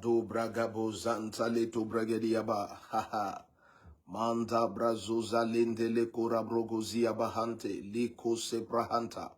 Do bragabo zanta le to bragadiaba. Haha. Manda brazuza lindele kura brogozia bahante. Liko sebrahanta.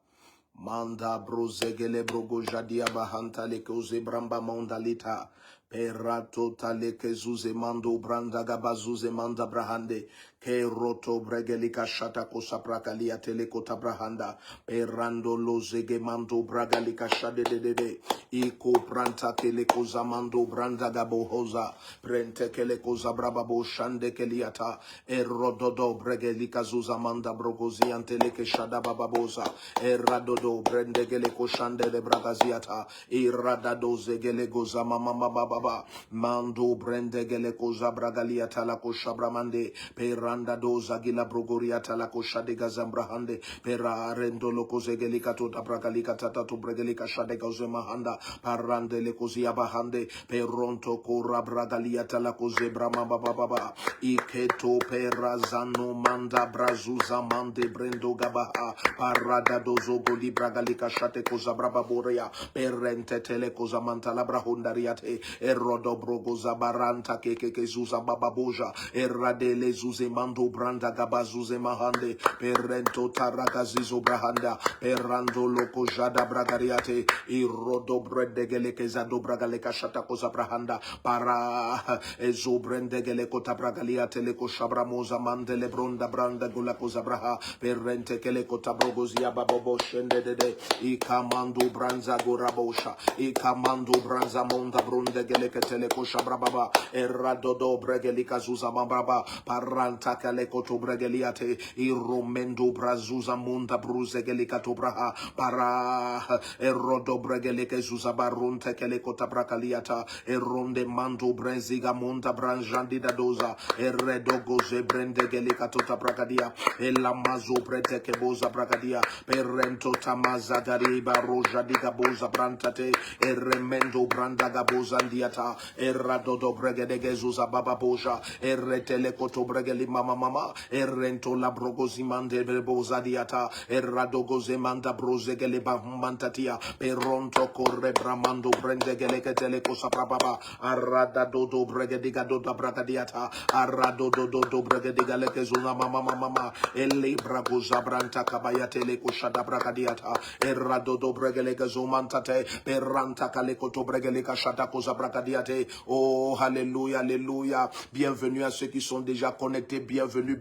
Manda brozegele brogo jadia bahanta le koze bramba mondalita. Perato tale kezuze mando branda gabazuze manda brahande. Ke roto bregelika shata kosa prakalia telekota brahanda. Perando lozege mando bragalika shade de. Iko pranta kele koza mando branda gabohoza. Prente kele koza brababo shande keliata. Erododo bregelika zuza manda brogozi anteleke shada bababoza. Eradodo brendegele koshande de bragaziata. Iradado zegele goza mama baba. Mando brendegele koza bragaliata la koshabramande. Peranda doza gila brogoriata la koshade gazambrahande. Pera rendo loko zegelika to tabragalika tata to bregelika shade gazemahanda. Parande le kozia bahande. Peronto kora bragaliata la kozebrama baba. Iketo perazano manda brazuza mande brendo gabaha. Parada dozo goli bragalika shate kozabraba borea. Perente tele kozamanta la brahundariate. Erodo brogo zabaranta keke zuza bababoja. Eradele zuze mando branda gabazuze mahande. Perento taragazizo brahanda. Perando loko jada bragariate. Irodo bredegeleke zado bragaleka shata kozabrahanda. Para ezo brendegele kota bragaliate leko shabramoza mandele bronda branda gula kozabraha. Perente kele kota brogozia babobo shende dede. Ikamando branza gorabosha. Ikamando branza monda brunde geleke teleko shabrababa. Eradodo bregelika zuza mambraba. Paranta kaleko to bregeliate. Iromendo brazuza munda bruze gelika to braha. Para erodo bregeleke zuza barunte keleko tabrakaliata. Eronde mando brenziga monda branjandi da doza. Eredogo zebrende gelika to tabrakadia. Elamazo prete keboza brakadia. Perento tamaza gariba roja diga boza brantate. Eremendo branda gaboza ndiata. Eradodo bregede gezuza baba boja. Eretele koto bregeli mama. Erento la brogozimande boza diata. Eradogo zemanda brozegele bahumantatia. Peronto corre bramando brendegele ketele kosa prababa. Aradadodo bregediga doda bragadiata. Aradodo bregediga lekezuna mama. Ele bragoza branta kabayate le koshada bragadiata. Eradodo bregele gazumantate. Peranta kalekoto bregele kashada koza bragadiate. Oh, alléluia, alléluia. Bienvenue à ceux qui sont déjà connectés. Bienvenue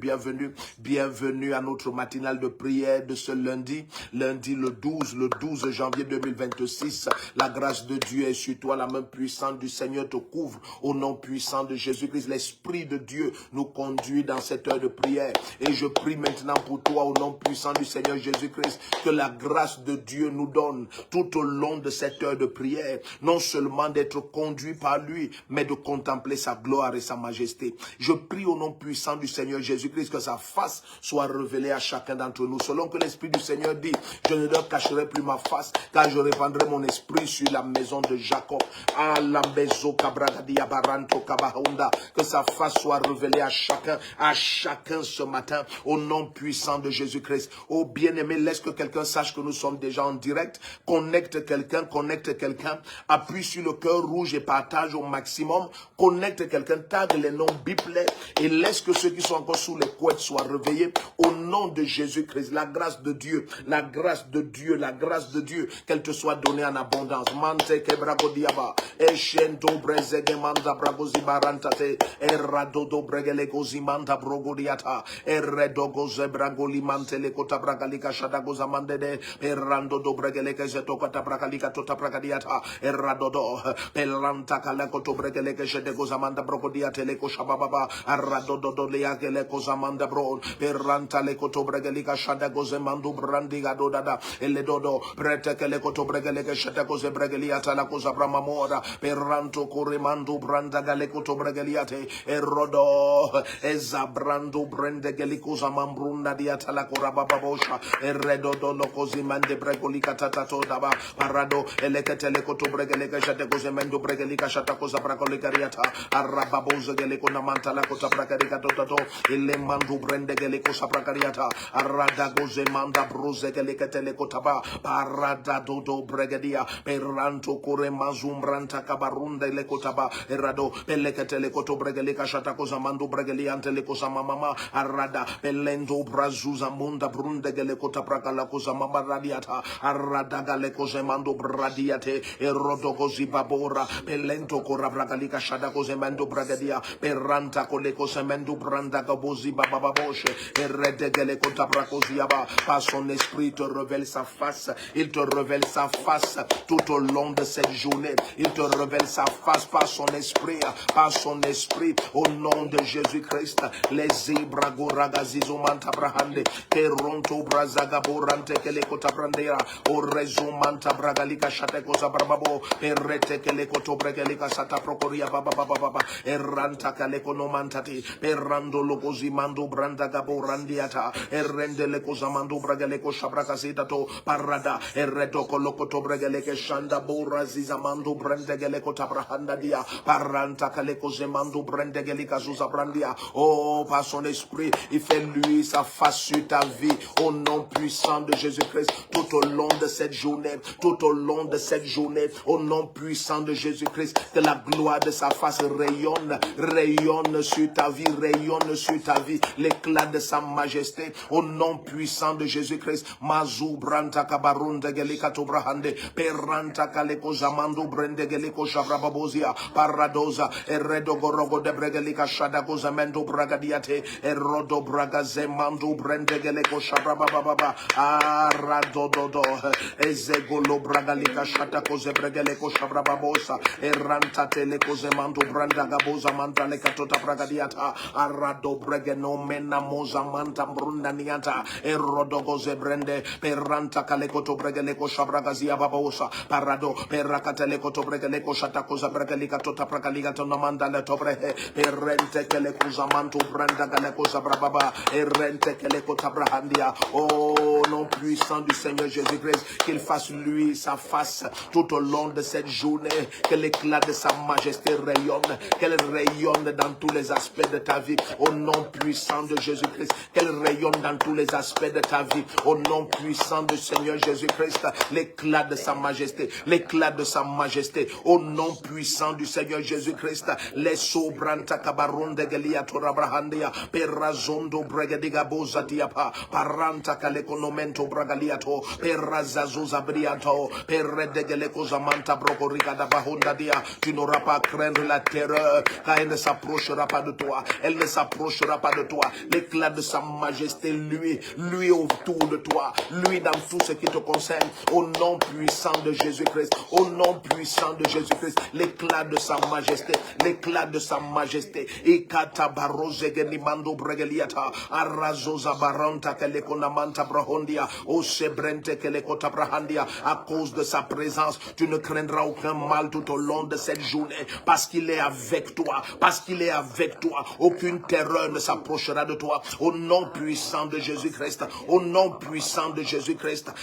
à notre matinale de prière de ce lundi le 12 janvier 2026. La grâce de Dieu est sur toi, la main puissante du Seigneur te couvre au nom puissant de Jésus-Christ. L'Esprit de Dieu nous conduit dans cette heure de prière. Et je prie maintenant pour toi au nom puissant du Seigneur Jésus-Christ que la grâce de Dieu nous donne tout au long de cette heure de prière, non seulement d'être conduit par lui, mais de contempler sa gloire et sa majesté. Je prie au nom puissant du Seigneur Jésus-Christ que sa face soit révélée à chacun d'entre nous. Selon que l'Esprit du Seigneur dit, je ne leur cacherai plus ma face, car je répandrai mon esprit sur la maison de Jacob. Que sa face soit révélée à chacun ce matin, au nom puissant de Jésus-Christ. Oh bien-aimé, laisse que quelqu'un sache que nous sommes déjà en direct. Connecte quelqu'un, appuie sur le cœur rouge et partage au maximum. Connecte quelqu'un, tag les noms biblés et laisse que ceux qui sont encore sous les couettes soient réveillés au nom de Jésus-Christ. La grâce de Dieu, qu'elle te soit donnée en abondance. Mante kebragodiaba, eshendo brezege manda bragozi barantate, eradodo bregele gozi manda brogodiata, eredogo zebragoli mante le kota bragalika shadagoza mandede, erando do bregele kezeto kota bragalika tota bragadiata, eradodo pelanta kaleko to bregele kezedegoza manda brogodiate le koshababa, aradodo leagele koza manda bro, peranta le koto bregelika shadagoze mandu brandiga dodada, eledodo prete kele koto bregeleke shadagoze bregeliata la koza bramamora, peranto koremandu branda gale koto bregeliate, erodo ezabrando brendegelikuza mambrunda diata la korababosha, eredodo lokozi mande bregolika tatato daba, parado elekete le koto bregeleke shadagoze mendo bregeli bragalika shata koza bragolikariata arababoza geleko namanta la kota bragalika toto ele mandu brende geleko sabrakariata arada goze manda bruze geleka telekotaba parada dodo bregadia peranto kore mazumbranta kabarunda lekotaba erado peleka telekoto bregalika shata koza mandu bregaliante lekosa mama arada pelendo brazuza munda brunde gelekota brakala koza mama radiata arada galeko zemando bradiate erodo gozi babora pelento kora bragalika shada koze mando bragadia peranta koleko semendo branda gabozi bababoshe erede geleko tabrakoziaba par son esprit te révèle sa face, il te révèle sa face tout au long de cette journée, il te révèle sa face par son esprit au nom de Jésus-Christ. Les zebra goragazizo manta brahande keronto brazaga borante keleko tabrandera o rezo manta bragalika shateko zabrababo perete keleko tobregelika sata prokoria baba erranta kaleko no mantati perrando logozi mando branda gaborandiata errende leko zamando bragaleko shabrakazita to parada erreto koloko tobregeleke shanda boraziza mando brandegeleko tabrahanda dia paranta kaleko zemando brandegelika zuza brandia. Oh, par son esprit, il fait lui sa face sur ta vie au nom puissant de Jésus-Christ tout au long de cette journée, au nom puissant de Jésus-Christ, que la gloire de sa face rayonne sur ta vie, l'éclat de sa majesté au nom puissant de Jésus-Christ. Mazou branta kabarunda gelika tobrahande peranta kaleko zamando brende geleko shabrababozia paradoza eredo gorogo de bregelika shadago zamendo bragadiate erodo bragazemando brende geleko shabrabababa aradododo ezegolo bragalika shatako zebregeleko shabrababosa eranta teleko zemando branda gaboza mantale katota bragadiata arado bregeno mena moza manta brunda niata erodogo zebrende peranta kalekoto bregeleko shabragazia babosa parado perakateleko to bregeleko shatako zabregelika tota prakalika tonamanda le tobrehe erente keleko zamanto branda galeko zabrababa erente keleko tabrahandia. Oh, nom puissant du Seigneur Jésus-Christ, qu'il fasse lui sa face tout au long de cette journée, que l'éclat de sa majesté rayonne, qu'elle rayonne dans tous les aspects de ta vie, au nom puissant de Jésus-Christ, qu'elle rayonne dans tous les aspects de ta vie, au nom puissant du Seigneur Jésus-Christ, l'éclat de sa majesté, au nom puissant du Seigneur Jésus-Christ, les sobranta kabaronde gelia torabrahandia, perrazondo bregediga bozatiapa, paranta kalekonomento bragaliato, perrazazuza briato, perredegeleko zamanta brokoriga da bahonda dia. Tu n'auras pas à craindre la terreur, car elle ne s'approchera pas de toi, l'éclat de sa majesté, lui autour de toi, lui dans tout ce qui te concerne, au nom puissant de Jésus-Christ, l'éclat de sa majesté, ikata baroze genimando bregeliata, arazoza baranta kelekonamanta brahondia, o sebrente kelekota brahandia. À cause de sa présence, tu ne craindras aucun mal tout au long de cette journée, parce qu'il est avec toi, aucune terreur ne s'approchera de toi, au nom puissant de Jésus-Christ,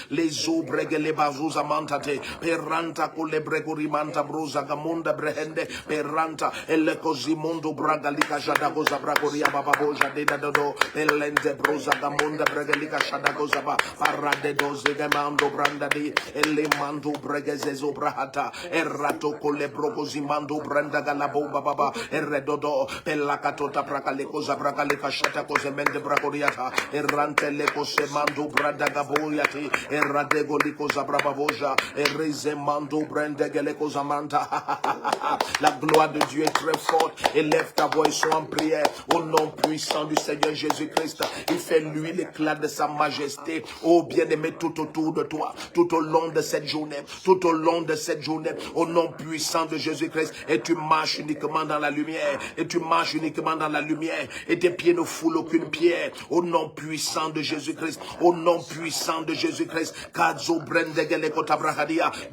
les eaux bregele bazuza mantate, peranta kole bregorimanta bruza gamunda brehende, peranta elle cosimondo bragalika jadago zabragoria bababoja de dado, elende bruza gamunda bregalika shadago zaba, parade doze gamando brandadi, ele mando bregezezo brahata, errato kole brogozimando branda galabo baba, erredodo, pelakatota brakaleko zabragalika shatako zemende bragoriata, errante leko semando branda gaboyati, erradego liko zabrabavoja, errezemando brende geleko zamanta. La gloire de Dieu est très forte. Élève ta voix et sois en prière au nom puissant du Seigneur Jésus-Christ. Il fait lui l'éclat de sa majesté. Oh bien-aimé, tout autour de toi, tout au long de cette journée, au nom puissant de Jésus-Christ. Et tu marches uniquement dans la lumière. Et tes pieds ne foulent aucune pierre. Au nom puissant de Jésus-Christ.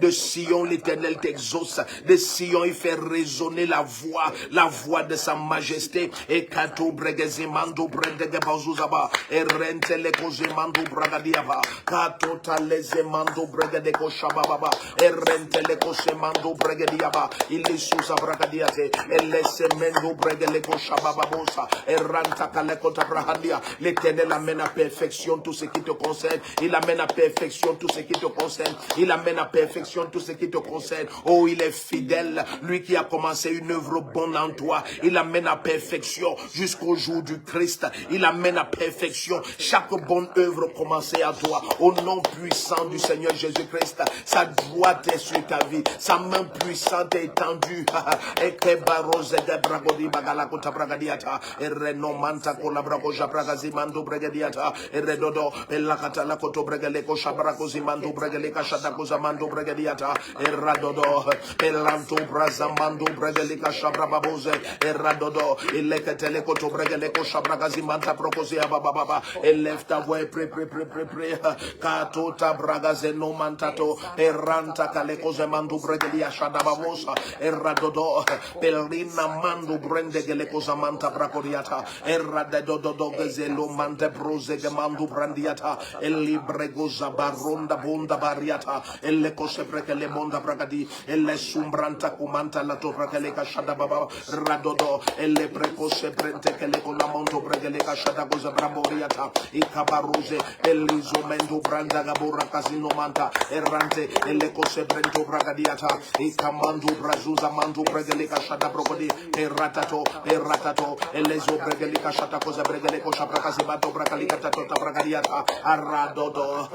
De Sion, l'Éternel t'exauce. De Sion, il fait résonner la voix de sa majesté. Et kato bregezimando brendege bazuzaba. Et rentele kozimando bragadiaba. Kato talezemando bregedeko shabababa. Et rentele kozemando bregedi bragadiaba, Ilisusa bragadiate, Elesemendo bregeleko shabababosa, Erranta kaleko tabrahandia. L'Éternel amène à perfection tout ce qui te concerne. Il amène à perfection tout ce qui te concerne. Il amène à perfection tout ce qui te concerne. Oh, il est fidèle. Lui qui a commencé une œuvre bonne en toi, il amène à perfection jusqu'au jour du Christ. Il amène à perfection chaque bonne œuvre commencée à toi. Au nom puissant du Seigneur Jésus-Christ, sa droite est sur ta vie. Sa main puissante est étendue. Et que barose de bragodi bagalakota bragadiata. Et renomanta kolabragoja bragazimando bragadiata. Et redodo elakata lakoto bregeleko shabragozimando bregeleka shadakozamando bragadiata. Et radodo elanto brazamando bregeleka shabrababose. Et radodo eleketelekoto bregeleko shabragazimanta prokozia bababa. Élève ta voix, pré. Katota bragazeno mantato. Erranta kalekoze mandu bregelia shadababosa. Erradodo pelrina mandu brende gelekoza manta bracoriata. Erradodo gezelo mante brose gemandu brandiata. Elibregoza baronda bonda bariata. Elekose brekele monda bragadi. Elle sumbranta kumanta la toprakele shadababa. Radodo elle prekose brente keleko la monto bregeleka shadagoza bramboriata. Ikabaruze elizomendo branda gabora casino manta. Errante elekose brento bragadiata. Ikamando brazuza mando bregeleka shada brogodi. Erratato elezo bregeleka shata cosa bregeleko shabrakazi bato brakalika tato bragadiata. Aradodo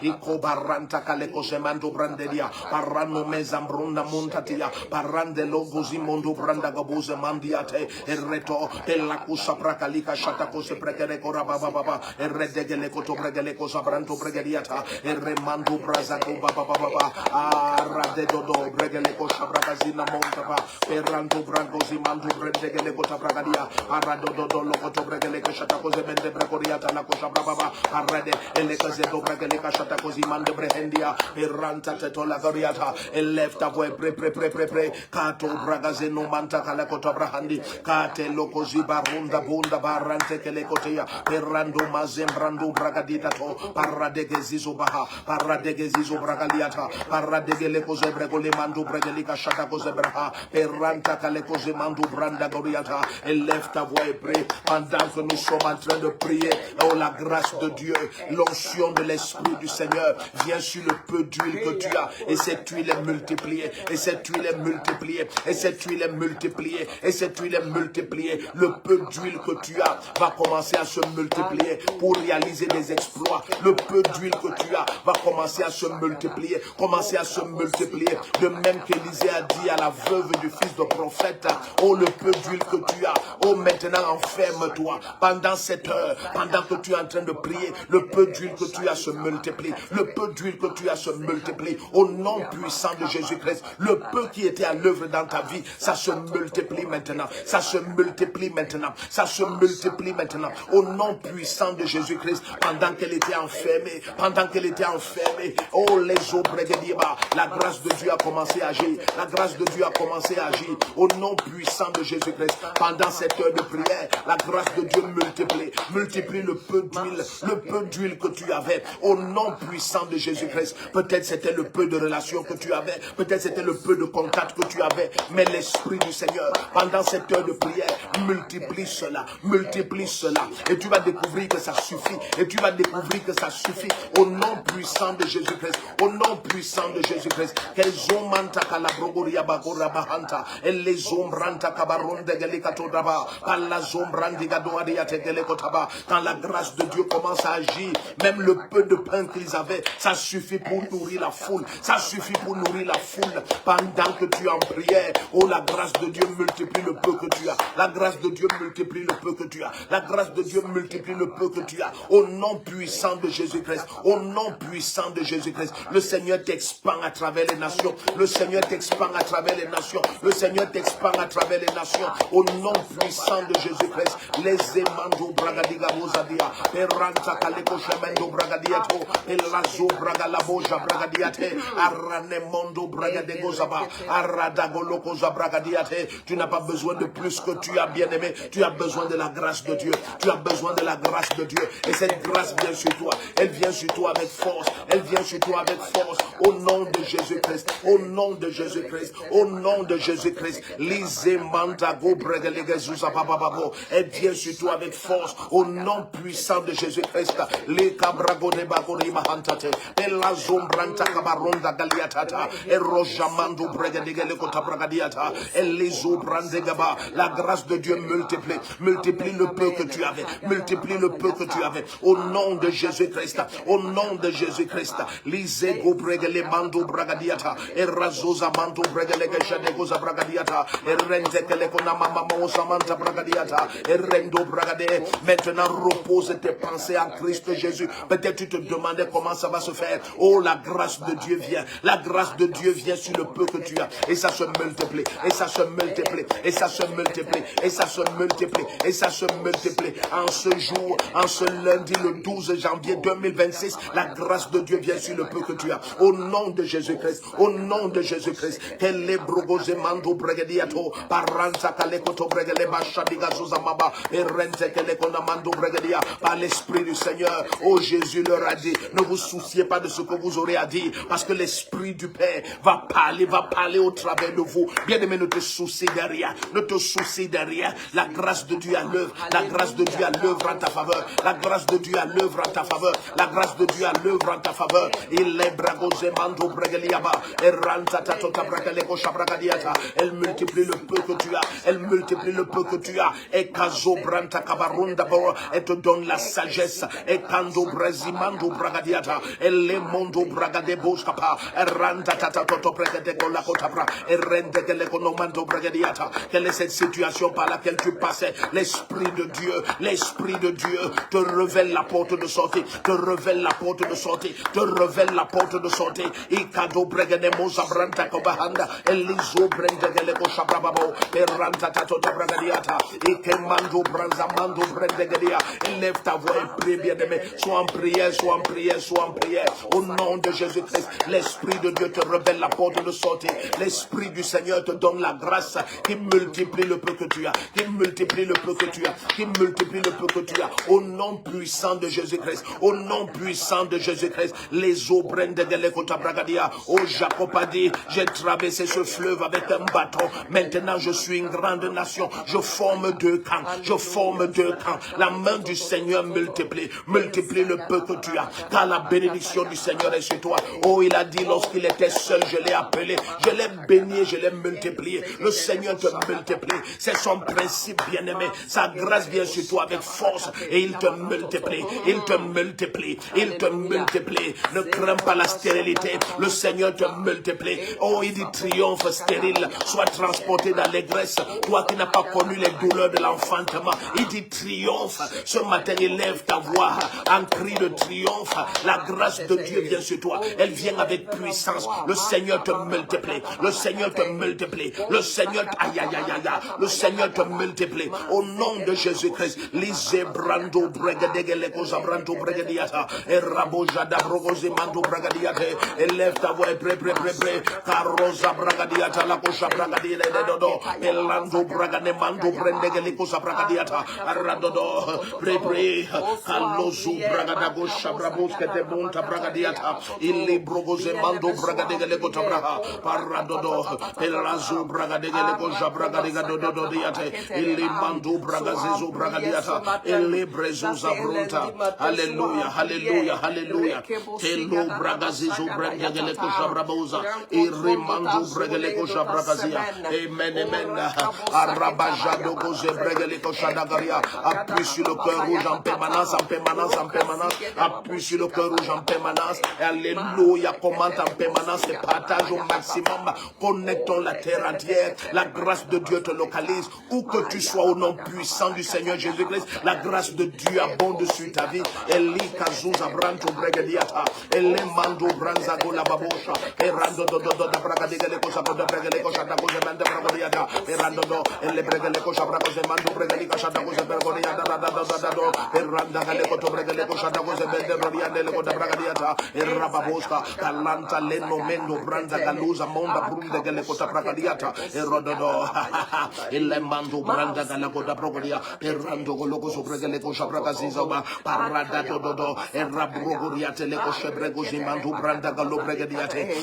ikobaranta kaleko semando brandelia. Parano mezambrunda montatia. Parande logozi mondo branda gabuze mandiate. Erreto elakusa brakalika shata cosa bregeleko rababa. Erredegeleko to bregeleko sabranto bregeliata. Erremando brazago baba. Aradedodo bregeleko shabrakazina montaba. Perranto brancosi mando bregeleko tabragadia. Aradodo lokoto bregeleko shata cosa mende bregoriata la cosa brababa. Arade elekazedo bregeleka shata cosa mande brehendia. Erranta tetola goriata. Elef ta voix pre. Kato bragazeno manta kaleko tabrahandi. Kate lokozi barunda bunda barante kelekotea. Perrando mazembrando bragadita to. Paradegezizo baha. Paradegezizo bragaliata. Paradegeleko bregole mando bregelika shata cosa braha. Perranta kaleko mando branda goriata. Élève ta voix et prie. Pendant que nous sommes en train de prier, oh la grâce de Dieu, l'onction de l'Esprit du Seigneur vient sur le peu d'huile que tu as. Et cette huile est multipliée. Et cette huile est multipliée. Et cette huile est multipliée. Et cette huile est multipliée. Le peu d'huile que tu as va commencer à se multiplier pour réaliser des exploits. Le peu d'huile que tu as va commencer à se multiplier. Commencer à se multiplier. De même qu'Élisée a dit à la veuve du fils de prophète, oh le peu d'huile que tu as, oh maintenant enferme-toi. Pendant cette heure, pendant que tu es en train de prier, le peu d'huile que tu as se multiplie. Le peu d'huile que tu as se multiplie. Au nom puissant de Jésus-Christ, le peu qui était à l'œuvre dans ta vie, ça se multiplie maintenant. Ça se multiplie maintenant. Ça se multiplie maintenant. Au nom puissant de Jésus-Christ, pendant qu'elle était enfermée, oh les eaux brégadiba, la grâce de Dieu a commencé à agir. La grâce de Dieu a commencé à agir. Au nom puissant de Jésus-Christ, pendant cette heure de prière, la grâce de Dieu multiplie le peu d'huile que tu avais. Au nom puissant de Jésus-Christ, peut-être c'était le peu de relation que tu avais, peut-être c'était le peu de contact que tu avais, mais l'Esprit du Seigneur, pendant cette heure de prière, multiplie cela, et tu vas découvrir que ça suffit, au nom puissant de Jésus-Christ, au nom puissant de Jésus-Christ. Quand la grâce de Dieu commence à agir, même le peu de pain qu'ils avaient, ça suffit pour nourrir la foule. Pendant que tu es en prière, oh la grâce de Dieu multiplie le peu que tu as. La grâce de Dieu multiplie le peu que tu as. La grâce de Dieu multiplie le peu que tu as. Au nom puissant de Jésus-Christ. Au nom puissant de Jésus-Christ. Le Seigneur t'expand à travers les nations. Le Seigneur t'expand à travers les nations. Le Seigneur t'expand à travers les nations. Au nom puissant de Jésus-Christ. Les émando bragadiga bozadia. Peranta kaleko shemendo bragadiato. Elazo bragalabo bragadiate. Arane mondo bragadego zaba. Aradagoloko zabragadiate. Tu n'as pas besoin de plus que tu as, bien-aimé. Tu as besoin de la grâce de Dieu. Tu as besoin de la grâce de Dieu. Et cette grâce vient sur toi. Elle vient sur toi avec force. Elle vient sur toi avec force. Au nom de Jésus-Christ. Au nom de Jésus-Christ, au nom de Jésus-Christ. Lisez mandago bregelegezouza bababo. Et viens sur toi avec force, au nom puissant de Jésus-Christ. Les cabrago de bagori mahantate. Et la zombranta kabaronda galiatata. Et rojamando bregelegekota bragadiata. Et les obrandegaba. La grâce de Dieu multiplie. Multiplie le peu que tu avais. Multiplie le peu que tu avais. Au nom de Jésus-Christ. Au nom de Jésus-Christ. Lisez go bregele mando bragadiata. Et razoza mando bregelege shadegoza bragadiata. Et rente kele konama mama osamanta bragadiata. Et rendo bragade. Maintenant repose tes pensées en Christ Jésus. Peut-être tu te demandais comment ça va se faire. Oh, la grâce de Dieu vient. La grâce de Dieu vient sur le peu que tu as. Et ça se multiplie. Et ça se multiplie. Et ça se multiplie. Et ça se multiplie. Et ça se multiplie. En ce jour, en ce lundi, le 12 janvier 2026, la grâce de Dieu vient sur le peu que tu as. Au nom de Jésus-Christ. Au nom de Jésus-Christ. Quel est brogozemando bregediato. Paranta kalekoto bregele bashadiga zuzamaba. Et rente kelekonamando bregedia. Par l'Esprit du Seigneur. Oh, Jésus leur a dit, ne vous souciez pas de ce que vous aurez à dire. Parce que l'Esprit du Père va parler au travers de vous. Bien-aimé, ne te soucie de rien. Ne te soucie de rien. La grâce de Dieu à l'œuvre. La grâce de Dieu à l'œuvre en ta faveur. La grâce de Dieu à l'œuvre en ta faveur. La grâce de Dieu à l'œuvre en ta faveur. Il est bragozemando bregeliaba. Et rantatata bragaleko shabragadiata. Elle multiplie le peu que tu as. Elle multiplie le peu que tu as. Et kazo branta kabarunda bo. Elle te donne la sagesse. Et kando brazimando bragadiata. Elle est mondo bragade boskapa. Et rantatata toto bregedeko la kotabra. Et rende kelekonomando bragadiata. Quelle est cette situation par laquelle tu passais? L'Esprit de Dieu te révèle la porte de sortie, te révèle la porte de sortie, te révèle la porte de sortie. Ikado bregene mozabranta kobahanda, elizo brendegele koshabrababo, eranta tato bragadiata, ikemando branzamando brendegedia. Élève ta voix et prie, bien-aimé. Sois en prière, sois en prière, sois en prière. Au nom de Jésus-Christ, l'Esprit de Dieu te révèle la porte de sortie. L'Esprit du Seigneur te donne la grâce qui multiplie le peu que tu as, qui multiplie le peu que tu as, qui multiplie le peu que tu as. Au nom puissant de Jésus-Christ, au nom puissant de Jésus-Christ, les eaux brennent de Gelekota Bragadia. Oh, Jacob a dit, j'ai traversé ce fleuve avec un bâton. Maintenant, je suis une grande nation. Je forme deux camps. Je forme deux camps. La main du Seigneur multiplie le peu que tu as. Car la bénédiction du Seigneur est sur toi. Oh, il a dit, lorsqu'il était seul, je l'ai appelé. Je l'ai béni, je l'ai multiplié. Le Seigneur te multiplie. C'est son principe, bien-aimé. Sa grâce vient sur toi avec force et il te multiplie. Il te multiplie. Il te multiplie. Ne crains pas la stérilité. Le Seigneur te multiplie. Oh, il dit triomphe stérile. Sois transporté d'allégresse. Toi qui n'as pas connu les douleurs de l'enfantement. Il dit triomphe. Ce matin, élève ta voix en cri de triomphe. La grâce de Dieu vient sur toi. Elle vient avec puissance. Le Seigneur te multiplie. Le Seigneur te multiplie. Le Seigneur, aïe, aïe, aïe, aïe, le Seigneur te multiplie. Au nom de Jésus-Christ, lisez brando bregadegeleko zabrando bregadiata. Et rabojada brogozi mando bragadiate. Élève ta voix et pré. Carosa bragadiata la kosha bragadiate dodo. Elando bragane mando brendegeleko zabragadiata. Aradodo pré. Kalozu bragadago shabraboske te monta bragadiata. Illi brogozi mando bragadegeleko tabraha. Paradodo. Elazu bragadegeleko zabragadiga dodo diate. Illi mando bragazizo bragadiata. Illi brezuza brunta. Hallelujah, hallelujah, hallelujah. Telo bragazizo bragadegeleko zabraboza. Illi mando bregeleko zabragazia. Amen, amen. Arabajado goze bregeleko shadagaria. Appuie sur le cœur rouge en permanence, en permanence, en permanence. Appuie sur le cœur rouge en permanence. Alléluia, commente en permanence et partage au maximum. Connectons la terre entière. La grâce de Dieu te localise. Où que tu sois au nom puissant du Seigneur Jésus-Christ, la grâce de Dieu abonde sur ta vie. Eli kazuza branto bregediata. Ele mando branzago la babosha. Erando do bragadegele cosa da bregele cosa da cosa manda bragodiata. Erando do ele bregele cosa bragoze mando bregele cosa da cosa bragodiata da do. Eranda gale coto bregele cosa da cosa manda bragodiata le cosa bragadiata. Erababosca calanta leno mendo branza galuza monda brunde gele cosa bragadiata. Erododo ele mando branda gala cosa brogodia. Erando gologo sobregele cosa bragaziza ba parada dodo. Erabrogodia tele cosa bregozi mando branda galo bregadiate.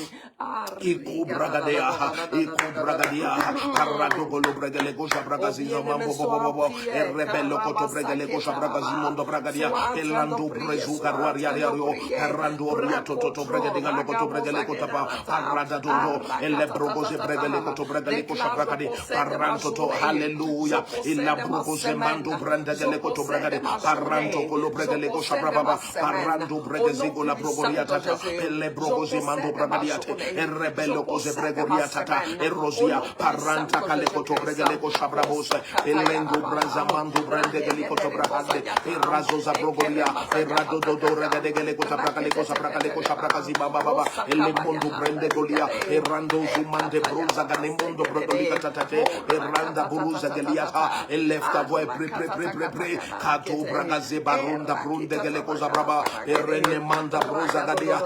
Iku bragadea, iku bragadia, arado golo bregele gosha bragazinho mambo bobo, rebello coto bregele gosha bragazimondo bragadia, elando brezu caruariario, arando oriato toto bregedinga locoto bregele cotapa, arada duro, ele brogose bregele coto bregele gosha bragadi, paranto to, hallelujah, illa brogose mando brandegele coto bragadi, paranto colo bregele gosha brababa, parando bregezigo la brogoria tata, ele brogose mando bragadiate, rebello cose bregoria tata, erosia, paranta calecoto bregeleco shabrabose, elengo brazamando brandegelico brahande, erazosa brogoria, eradodo regadegeleco sabracaleco sabracaleco sabracazi baba, elemondo brendegolia, erando zumande bruza ganemondo brodolica tatate, eranda buruza geliata, elefta voe pre, cato bragaze baronda brundegeleco sabraba, erene manda bruza gadia,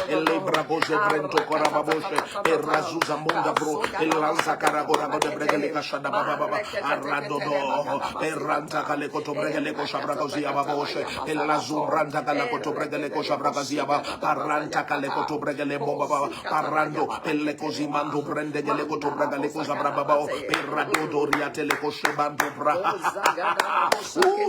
elebra goze brento corababoshe, erazuza munda bro, elanza caragora de bregelica shada baba, arradodo, erranta calecoto bregeleco shabracozia baboshe, elazumbranta calacoto bregeleco shabracazia ba, arranta calecoto bregele bomba, parrando, elecosimando brendegelecoto bregaleco zabrababo, erradodo riateleco shebando bra.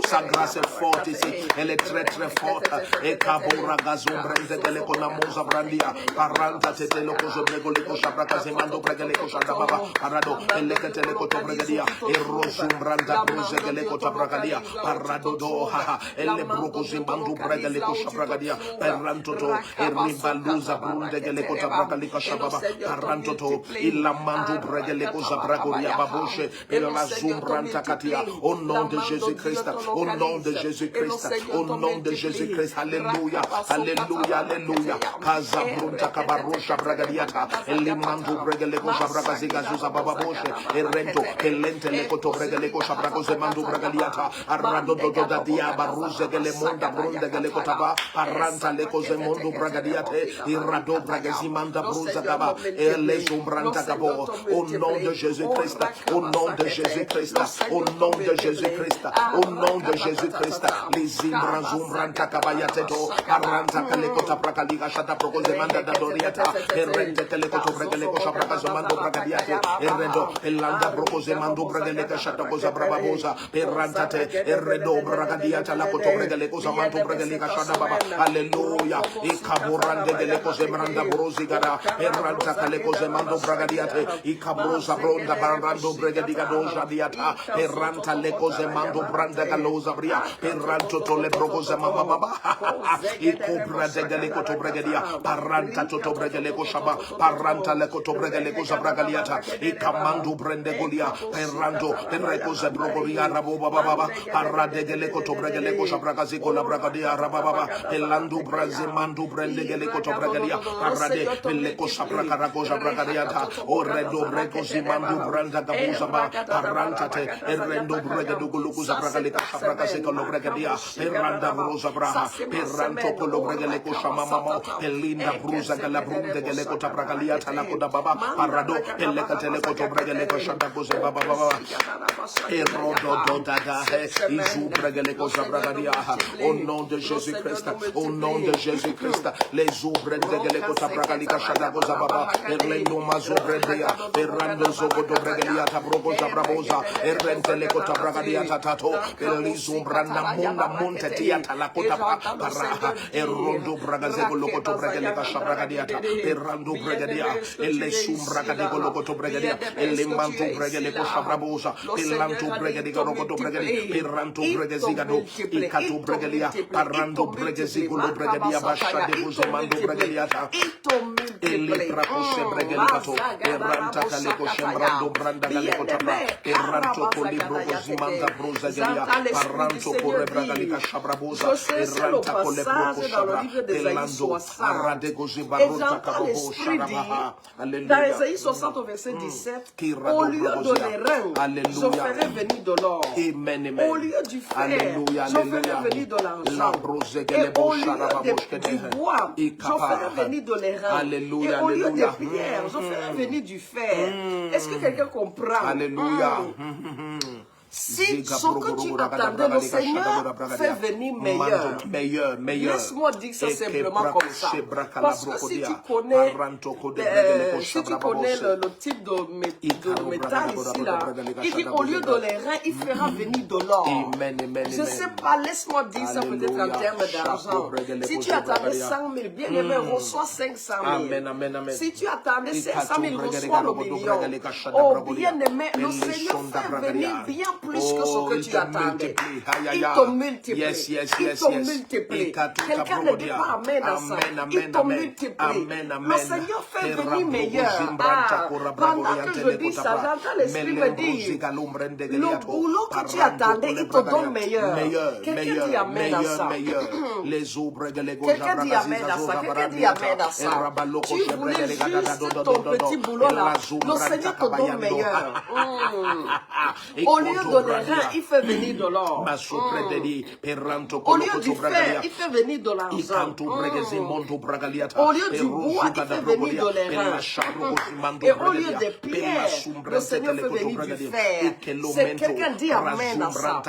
Sa graça é forte, sim, ele é tre forte, e cabora gazumbrente geleco na moza brandia, parranta tetelo cozo bregolico shabracazimando bregeleco shadababa, arado, eleketeleco tobregadia, erosumbranta bruze geleco tabragadia, parradodo, haha, ele brocozimando bregeleco shabragadia, perrantoto, eribaluza brunde geleco tabragalica shababa, parrantoto, ilamando bregeleco zabragoria baboshe, elazumbranta katia, au nom de Jésus-Christ, au nom de Jésus-Christ, au nom de Jésus-Christ, alléluia, alléluia, alléluia, kazabrunta kabarosha bragadiata, elimando bregeleco shabragaziga zuza bababoshe, erento, elente lecoto bregeleco shabragoze mando bragadiata, arrado dodo da diaba ruse gelemonda brunde gelecotaba, arranta lecoze mondo bragadiate, irrado bragazimanda bruza gaba, elezumbranta gabo, au nom de Jésus-Christ, au nom de Jésus-Christ, au nom de Jésus-Christ, au nom de Jésus-Christ, les imbrazumbranta kabayateto, arranta kalecota bragaliga shata progoze manda dadoriata, errente telecoto bregeleco shabragazo mando bragadiate, erredo, elanda brocoze mando bregeleca shata cosa brababosa, errantate, erredo bragadiata la coto bregeleco mando bregeleca shata baba, alleluia, e caborande geleco zemranda brosigara, erranta caleco mando bragadiate, e cabrosa bronda barrando bregadiga doja diata, erranta leco mando branda galosa bria, erranto tole brocoze mama baba, e cobra de geleco to bregadia, parranta toto bregeleco shaba, parranta le coto bregeleco zabragaliata, e camando brende golia, perrando, perrecoze brogoria raboba baba, parrade geleco to bregeleco shabragazico la bragadia rababa, elando braze mando brende geleco to bregadia, parrade, peleco shabracarago zabragadiata, o redo brecozi mando branda gabuzaba, parrantate, errendo bregedo gulugu zabragalica shabragazico lo bregadia, perranda rosa braha, perranto colo bregeleco shamamamo, pelinda bruza gala brunde geleco tabragaliata la coda baba, parrado, elecateleco to bregeleco shandagoze baba baba, erodo dada, izu bregeleco zabragadia, au nom de Jésus-Christ, au nom de Jésus-Christ, les ouvres de geleco tabragalica shandagoza baba, erlendo mazo bredea, errando zogo to bregeliata brogo zabrabosa, errenteleco tabragadia tato, elizumbranda munda monte tiata la cota para, erondo bragazego locoto bregeleca shabragadiata, errando bregadia, elle sumbragadico locoto bregadia, elle manto bregeleco shabrabosa, pelanto bregadico locoto bregadi, perranto bregazigado, icato bregalia, parrando bregazico lo bregadia, bascia de busemando bregadiata, ele pracose bregelicato, erranta caleco sembrando branda caleco tapa, erranto colibro cosimanda brosa gelia, parranto corre bragalica shabrabosa, erranta colebro cosabra, pelando, arradego zibaronta cabobo sharabaha, dans Ésaïe 60 au verset 17, au lieu de l'airain, je ferai venir de l'or. Au lieu du fer, je ferai venir de l'argent. Et au lieu du bois, je ferai venir de l'airain. Et au lieu des pierres, je ferai venir du fer. Est-ce que quelqu'un comprend? Alléluia. Si ce que tu attendais, le Seigneur fait venir meilleur. Laisse-moi dire ça simplement comme ça. Parce que si tu connais le type de métal ici, là, il dit au lieu de l'airain, il fera venir de l'or. Je ne sais pas, laisse-moi dire ça peut-être en termes d'argent. Si tu attendais 100 000, bien aimé, reçois 500 000. Si tu attendais 500 000, reçois le million. Oh, bien aimé, le Seigneur fait venir bien plus que ce que tu attendais. Il te multiplie. Il te multiplie. Quelqu'un ne dit pas amen à ça. Il te multiplie. Le Seigneur fait venir meilleur. Pendant que je dis ça, j'entends l'Esprit me dire, le boulot que tu attendais, il te donne meilleur. Quelqu'un dit amen à ça. Quelqu'un dit amen à ça. Quelqu'un dit amen à ça. Tu voulais juste ton petit boulot là. Le Seigneur te donne meilleur. Au lieu de l'airain, il fait venir de l'or. Au lieu du fer, il fait venir de l'argent. Au lieu du bois, il fait venir de l'airain. Et au lieu des pierres, le Seigneur fait venir du fer. Quelqu'un dit amen à ça.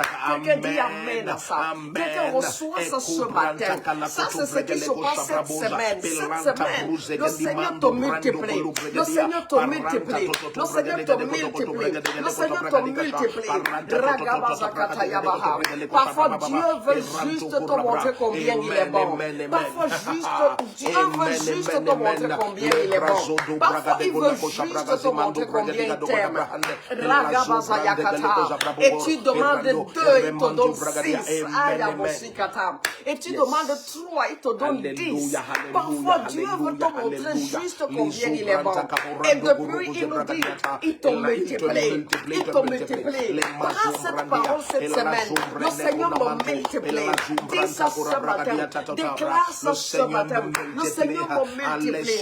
Quelqu'un dit amen à ça. Quelqu'un reçoit ça ce matin. Ça, c'est ce qui se passe cette semaine. Cette semaine, le Seigneur te multiplie. Le Seigneur te multiplie. Le Seigneur te multiplie. Le Seigneur te multiplie. Parfois, Dieu veut juste te montrer combien il est bon. Parfois, Dieu veut juste te montrer combien il est bon. Parfois, il veut juste te montrer combien il t'aime. Et tu demandes 2, il te donne 6. Et tu demandes 3, il te donne 10. Parfois, Dieu veut te montrer juste combien il est bon. Et depuis, il nous dit, il te multiplie. Il te multiplie. Prends cette parole cette semaine. Le Seigneur me multiplie. Dis ça ce matin. Déclare ça ce matin. Le Seigneur me multiplie.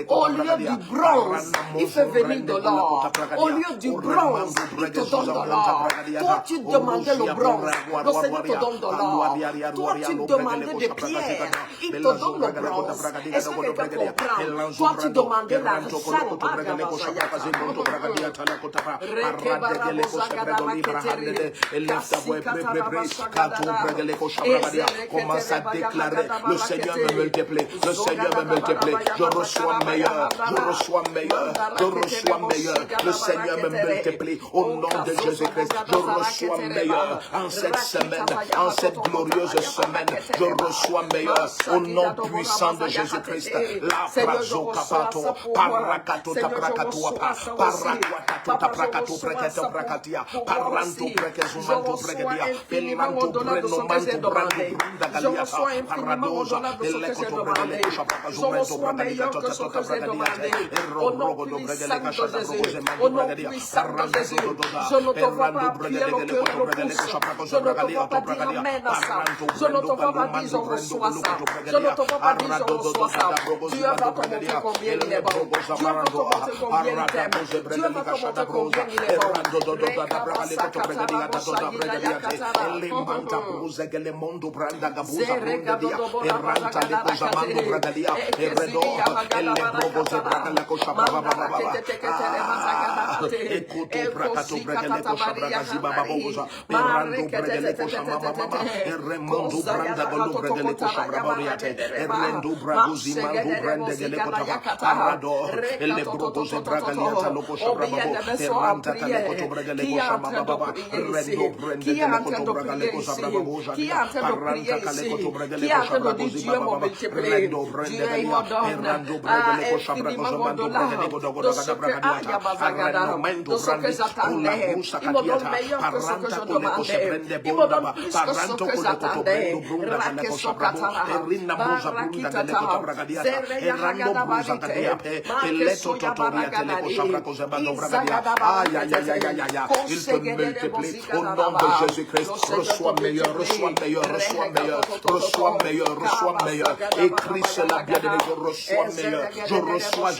Au lieu du bronze, il fait venir de l'or. Au lieu du bronze, il te donne de l'or. Toi, tu demandais le bronze. Le Seigneur te donne de l'or. Toi, tu demandais des pierres. Il te donne le bronze. Est-ce que quelqu'un comprend? Toi, tu demandais l'argent. Commence à déclarer, le Seigneur me multiplie, le Seigneur me multiplie, je reçois meilleur, je reçois meilleur, je reçois meilleur, le Seigneur me multiplie, au nom de Jésus-Christ, je reçois meilleur, en cette semaine, en cette glorieuse semaine, je reçois meilleur, au nom puissant de Jésus-Christ, la prazo kapato, parakato taprakatoa, parakwato taprakato prekato prakatia, paranto prekezumanto prekedia, pelimanto prenomanto brando brunda galiata, paradosa, elekoto bregele shapazumanto bragadia tata bragadia, errogo do bregele kashata progoze manto bragadia, paranto doda, errando bregele lekoto bregele shapazo bragadia to bragadia, paranto brendo palumando brendo lukoto bregadia, arrado do da progoze manto bregadia, combien il est bon. Dieu va te montrer combien il t'aime. Dieu va te montrer combien il est bon. Elle brogose bragaliata loko shabrabo teranta kalekoto bragale ko shamababa rendo brende kalekoto bragale ko shabrabo paranta kalekoto bragale ko shabrabo zibaba rendo brende rendo bragale ko shabrabo zamando bragale ko dogo daga bragaliata rendo mendo brande kula rusa katiata paranta ko shabrende bonda paranto ko koto brendo brunda kale ko shabrabo rinna bruza brunda kale ko bragaliata rendo bruza katiata Peleto totoria teleko shabrako zabando bragadia. Aïe, aïe, aïe, aïe, aïe, aïe. Il te multiplie au nom de Jésus-Christ. Reçois meilleur, reçois meilleur, reçois meilleur, reçois meilleur, reçois meilleur. Écris cela bien aimé, je reçois meilleur. Je reçois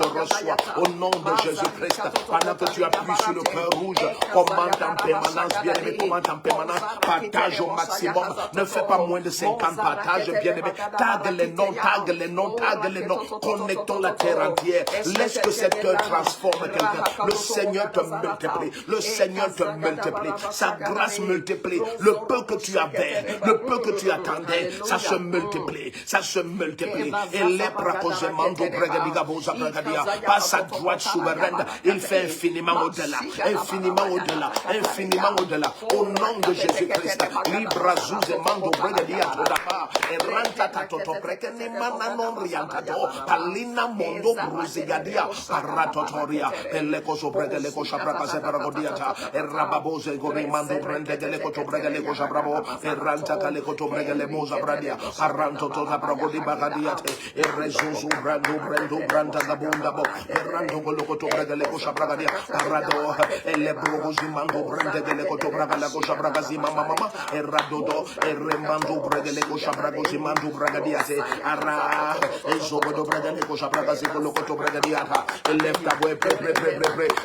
au nom de Jésus-Christ. Pendant que tu tu appuies sur le cœur rouge, commente en permanence, bien-aimé, commente en permanence, partage au maximum, ne fais pas moins de 50 partages, bien-aimé, tag les noms, tag les noms, tag les noms, connectons la terre entière, laisse que cette cœur transforme quelqu'un, le Seigneur te multiplie, le Seigneur te multiplie, sa grâce multiplie, le peu que tu avais, le peu que tu attendais, ça se multiplie, ça se multiplie, et les pracosemando bregadigabosa bregadia, par sa droite souveraine, il fait infiniment au-delà, infiniment au-delà, infiniment au-delà, au nom de Jésus-Christ, libra zuzemando bregadia todapa, et ranta toto prekeni mananon riantato, palina mondo bruzigadia, paratotoria, peleko sobregeleko shabraka separagodiata, e rababose gorimando brendegeleko tobregeleko shabrabo, e ranta kaleko tobregele moza bradia, paranto tota bragodi bagadiate, e rezuzu brando branda gabunda bo, e rando goloko tobregeleko shabragadia, parado, e le brogozi mando brendegeleko tobragaleko shabragazi mama, e radodo, e remando bregeleko shabragozi mando bragadiate, ara, e zogodo bregeleko shabragazi goloko tobregadiata, e lefta boe pre,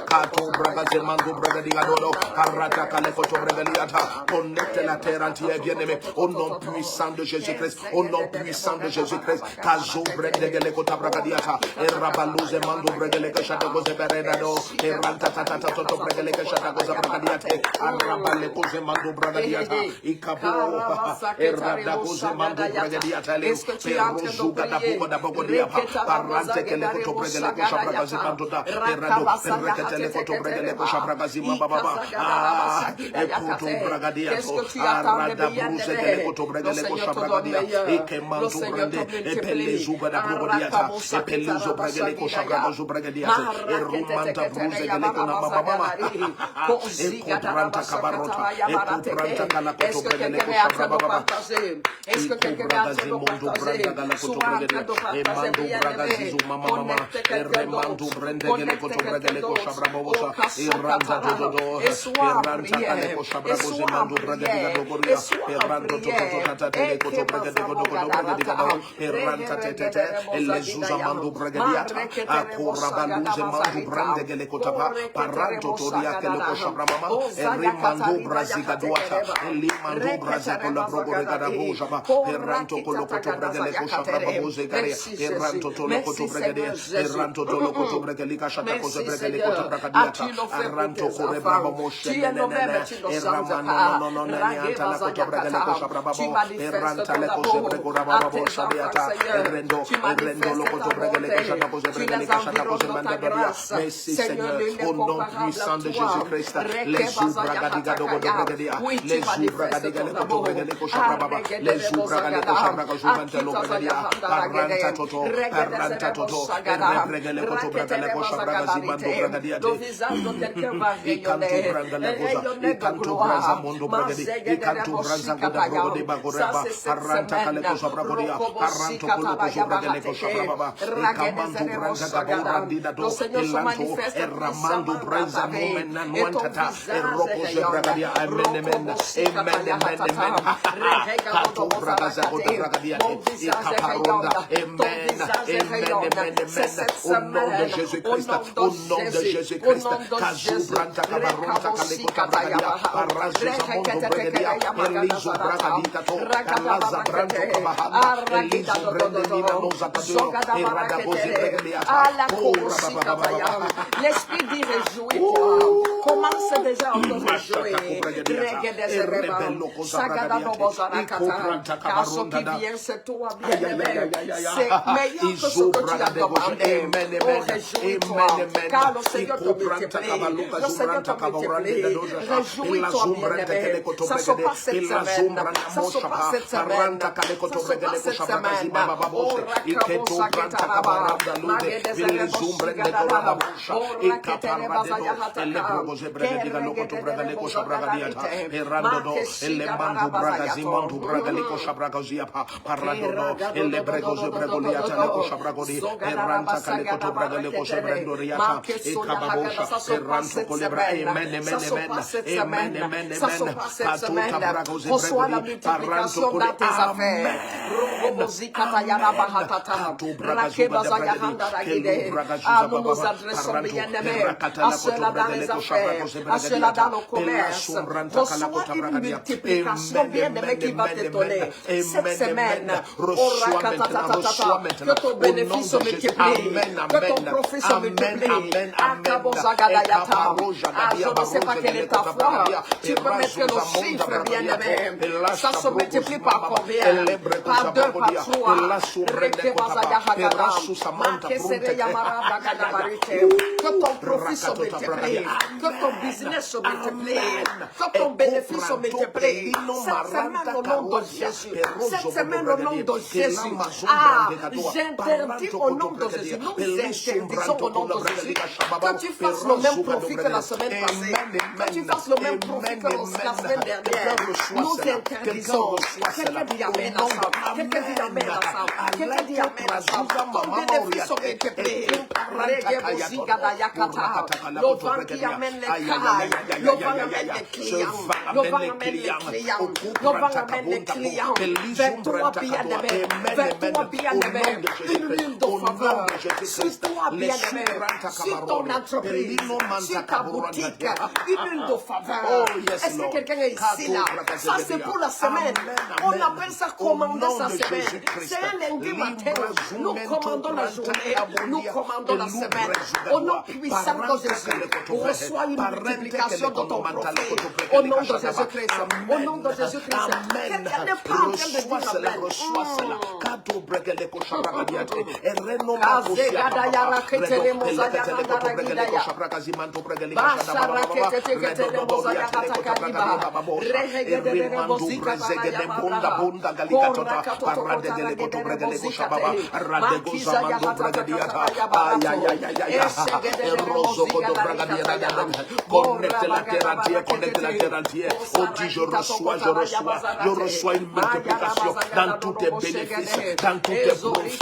kato bragazi mando bregadiadodo, arata kaleko tobregadiata, connecte la terre entière, bien-aimé, au nom puissant de Jésus-Christ, au nom puissant de Jésus-Christ, kazo bregeleko tabragadiata, e rabaluze mando bregeleko shatagoze beredado, e ranta tata toto bregeleko shatagoze bragadiate, arabaleko ze mando bragadiata, ikabo, e radagoze mando bragadiata, e rozuga da bogo da bogo diapa, parante keleko to bregeleko shabragazi pantoda, e rado, e reketeleko to bregeleko shabragazi mababa, e puto bragadiato, arada bruze keleko to bregeleko shabragadia, e kemanto brende, e pelezuga da bogo diata, e pelezo bregeleko shabragazo bragadiata, e rumanta bruze keleko na mama, e kobranta kabarota, e kobranta kalako to bregeleko shabrababa, e kobragazi mondo branda galako to bregedia, e mando bragazi mama, e remando brende keleko to bregeleko shabrabosa, e ranta dodo, e ranta kaleko shabraboze mando bregedia dogoria, e ranto toto tata teleko to bregeleko dogoria, e ranta tete, e lezuza mando bregediata, a corabaluze mando brande keleko tapa, paranto toria keleko shabramama, e rimando braziga duata, e limando braziga la brogorega bojaba, e ranto koloko to bregeleko shabraboze garia, e ranto toloko to bregedia, e ranto toloko to bregelika shatako ze bregeleko to bregadiata, a ranto kore brabo moshe nene, e ramano no nianta la to bregeleko shabrababo, e ranta le cose bregorababo shabiata, e rendo loko to bregeleko shatako ze bregelika shatako ze mandadoria. Merci Seigneur, au nom puissant de Jésus-Christ, les oubragadiga dogo de bregedia, les oubragadiga le to bregeleko shabrababa, les oubragaleko shabrako juvante lo bregedia, paranta toto, e bregeleko to bregeleko shabragazi mando bregedia, e canto brangalekosa, e canto braza mondo bregedi, e canto braza goda brogo de bagoreba, paranta kaleko shabragodia, paranto koloko shabrageleko shabrababa, e camando braza gaborandida do, e lanto, e ramando braza momena nuantata, e roko shabragadia, amen, canto braza goda bragadia, e caparonda, amen, au nom de Jésus-Christ, au nom de Jésus-Christ, Kazou Branta Kabaronta Kaleko Tabragadia, Parazu Zamondo Bregadia, Elizo Bragadita to, Kalaza Branto Kabahana, Elizo Brendelina Moza Kaduro, et Radabozi Bregadia, l'esprit dit réjouis-toi, commence déjà à te réjouir, car ce qui vient c'est toi bien-aimé, c'est meilleur que ce que tu as demandé. Oh, réjouis-toi, car le Seigneur te multiplie, le Seigneur te multiplie, réjouis-toi bien-aimé, ça se passe cette semaine, ça se passe cette semaine, ça se passe cette semaine, oh, Rakabosa Ketaraba, Magedezerebo Sigadara, oh, Raketereba Zayahataka, bragadiata, Perandodo, Elemandu Bragazimandu Bragaliko Shabragaziapa, Paradodo, Elebregozo Bregoliata, Leko Shabragodi, Peranta Calecoto Bragaliko Shabrandoriata, Ekababosha, Peranto Colebra, Amen, Amen, Amen, Amen, Amen, Patuta Bragozi Bregodi, Paranto Cole, Amen. Nous nous adressons, bien-aimés, à cela dans les affaires, à cela dans le commerce. Reçois une multiplication, bien-aimé, qui va t'étonner. Cette semaine, que ton bénéfice se multiplie, que ton profit se multiplie. Je ne sais pas quelle est ta foi. Tu peux mettre le chiffre, bien-aimé. Ça se multiplie par combien? Par 2, par 3. Que ton profit se multiplie, que ton business se multiplie, que ton bénéfice se multiplie. Cette semaine au nom de Jésus, cette semaine au nom de Jésus, j'interdis au nom de Jésus, nous interdisons au nom de Jésus, que tu fasses le même profit que la semaine passée, que tu fasses le même profit que la semaine dernière. Nous interdisons. Quelqu'un dit amen à ça, quelqu'un dit amen à ça, quelqu'un dit amen à ça. Ton bénéfice se multiplie. Le vent qui amène les cailles, le vent amène les clients, le vent amène les clients, le vent amène les clients. Vers toi, bien-aimé, vers toi, bien-aimé, une huile de faveur. Sur toi, bien-aimé, sur ton entreprise, sur ta boutique, une huile de faveur. Est-ce que quelqu'un est ici là? Ça, c'est pour la semaine. On appelle ça commander sa semaine. C'est un lundi matin. Nous commandons la journée. Nous commandons la semaine. Au nom puissant de Jésus, reçois une multiplication de ton profit. Au nom de Jésus-Christ. Au nom de Jésus-Christ. Quelqu'un n'est pas en train de dire amen. Connecte la terre entière, connecte la terre entière. Oh Dieu, je reçois une multiplication dans tous tes bénéfices, dans tous tes profits.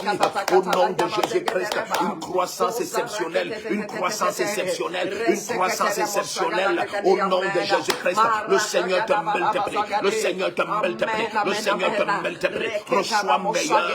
Au nom de Jésus-Christ, une croissance exceptionnelle, une croissance exceptionnelle, une croissance exceptionnelle. Au nom de Jésus-Christ, le Seigneur te multiplie, le Seigneur te multiplie, le Seigneur te multiplie. Reçois meilleur,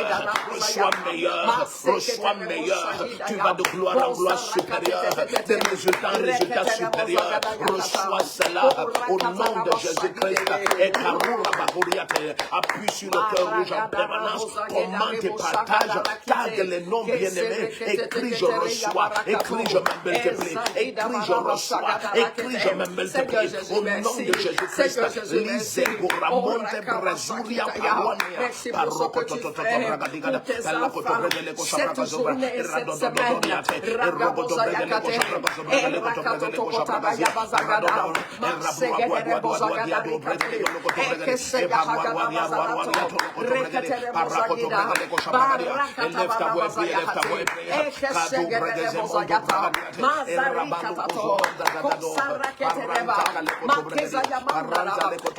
reçois meilleur, reçois meilleur. Tu vas de gloire en gloire supérieure, des résultats en résultats supérieurs. Reçois cela au nom de Jésus-Christ. Et Karoura Bagouriate, appuie sur le cœur rouge en permanence. Commente et partage. Tag les noms bien-aimés. Écris je reçois. Écris je me multiplie. Écris je reçois. Écris je me multiplie. Au nom de Jésus-Christ. Lisez pour Ramonte Brazuria Paronia. Parokotototo Bragadicada. Cette journée, cette semaine,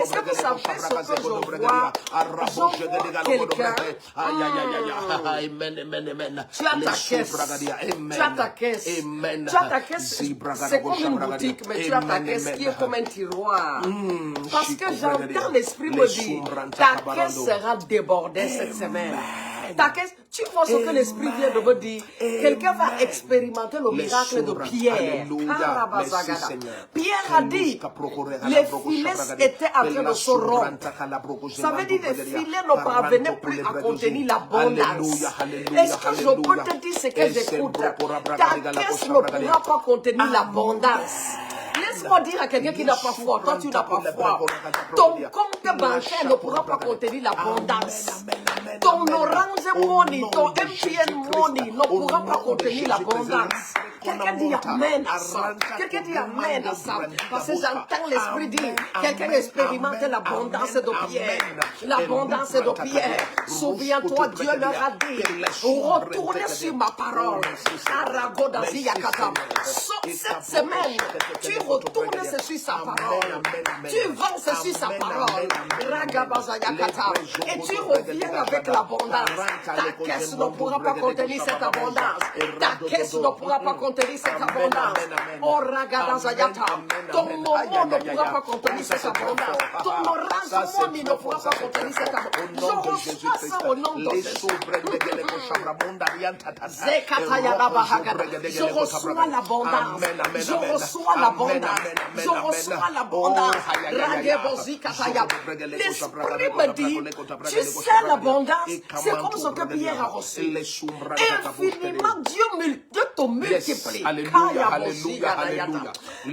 est-ce que vous savez ce que je vois? Quelqu'un. Tu as ta caisse. Tu as ta caisse. Tu as ta caisse. C'est comme une boutique, mais tu as ta caisse qui est comme un tiroir. Parce que j'entends l'esprit me dire, ta caisse sera débordée cette semaine. Ta caisse, tu vois ce que l'esprit vient de me dire. Quelqu'un va expérimenter le miracle de Pierre. Pierre a dit, les filets étaient en train de se rompre. Ça veut dire que les filets ne parvenaient plus à contenir l'abondance. Est-ce que je peux te dire ce que j'écoute? Ta caisse ne pourra pas contenir l'abondance. Laisse-moi dire à quelqu'un qui n'a pas foi, toi tu n'as pas foi. Ton compte bancaire ne pourra pas contenir l'abondance. Ton orange money, ton MTN money ne pourra pas contenir l'abondance. Quelqu'un dit amen à ça. Quelqu'un dit amen à ça. Parce que j'entends l'esprit dire, quelqu'un expérimente l'abondance de Pierre. L'abondance de Pierre. Souviens-toi, Dieu leur a dit, retournez sur ma parole. Cette semaine, tu retournes sur sa parole. Tu avances sur sa parole. Et tu reviens avec l'abondance. Ta caisse ne pourra pas contenir cette abondance. Ta caisse ne pourra pas contenir cette abondance. Oh, Ragadazayata. Ton moment ne pourra pas contenir cette abondance. Ton rassemblement ne pourra pas contenir cette abondance. Je reçois ça au nom de Jésus. Je reçois l'abondance. Je reçois l'abondance. Je reçois l'abondance. L'esprit me dit, tu sais l'abondance, c'est comme ce que Pierre a reçu. Infiniment, Dieu te multiplie.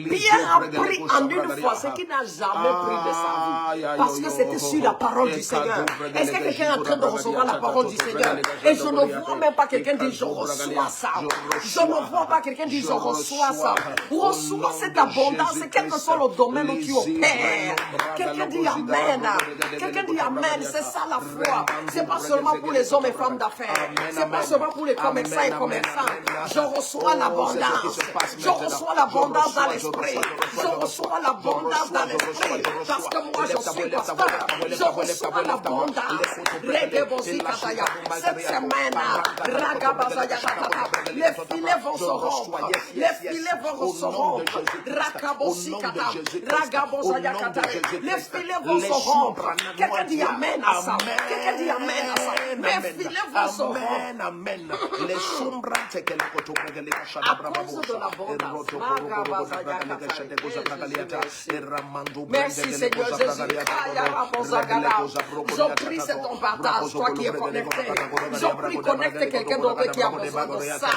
Pierre a pris en une fois ce qu'il n'a jamais pris de sa vie. Parce que c'était sur la parole du Seigneur. Est-ce que quelqu'un est en train de recevoir la parole du Seigneur? Et je ne vois même pas quelqu'un dire je reçois ça. Je ne vois pas quelqu'un dire je reçois ça. Reçois cette abondance, quel que soit le domaine où tu opères. Quelqu'un dit Amen. Quelqu'un dit Amen. C'est ça la foi. C'est pas seulement pour les hommes et femmes d'affaires. C'est pas seulement pour les commerçants et commerçants. Je reçois l'abondance. Je reçois l'abondance dans l'esprit. Je reçois l'abondance dans l'esprit. Parce que moi je suis pasteur. Je reçois l'abondance. Cette semaine, les filets vont se rompre. Les filets vont se rompre. Les filets vont se rompre. Quelqu'un dit Amen à ça. Quelqu'un dit Amen à ça. Les filets vont se rompre. À cause de l'abondance. Merci Seigneur Jésus. Je prie c'est ton partage, toi qui es connecté. Je prie connecte quelqu'un d'autre qui a besoin de ça.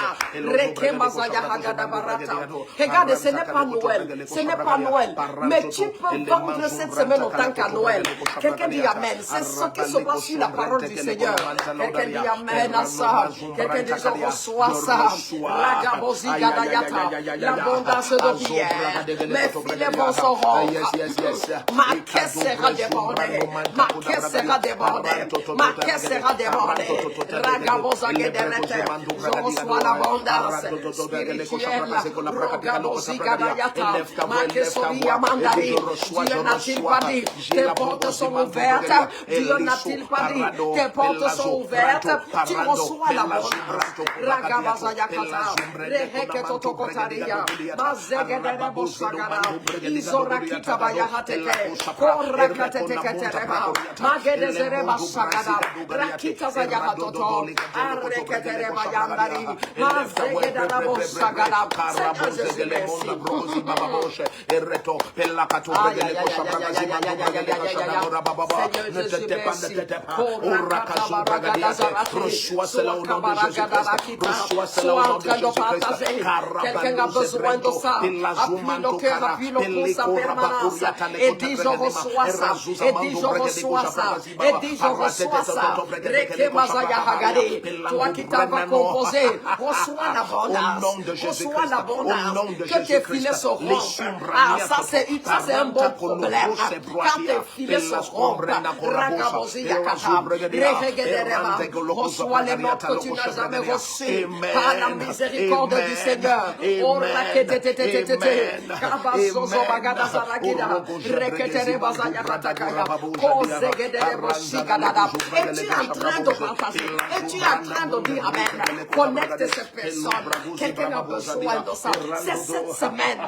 Regarde, ce n'est pas Noël. Ce n'est pas Noël. Mais tu peux vendre cette semaine autant qu'à Noël. Quelqu'un dit Amen. C'est ce qui se passe sur la parole du Seigneur. Quelqu'un dit Amen à ça. Quelqu'un dit je reçois ça. L'abondance de Pierre. Mes filets vont se rompre. Ma caisse sera débordée. Ma caisse sera débordée. Ma caisse sera débordée. Je reçois l'abondance spirituelle. Dieu n'a-t-il pas dit tes portes sont ouvertes? Dieu n'a-t-il pas dit tes portes sont ouvertes? Tu reçois l'abondance. Ne te tais pas, ne te tais pas. Reçois cela au nom de Jésus-Christ. Reçois cela au nom de Jésus-Christ. Quelqu'un a besoin de ça. Appuie le cœur, appuie le pouce en permanence. Et dis je reçois ça. Et dis je reçois ça. Et dis je reçois ça. Toi qui t'as pas composé, reçois l'abondance. Reçois l'abondance. Que tes filets se rompent. Ah, ça c'est un bon problème. Quand tes filets se rompent, reçois les notes que tu n'as jamais reçues par la miséricorde du Seigneur. Et tu es en train de partager. Et tu es en train de dire Amen. Connecte ces personnes. Quelqu'un a besoin de ça. C'est cette semaine.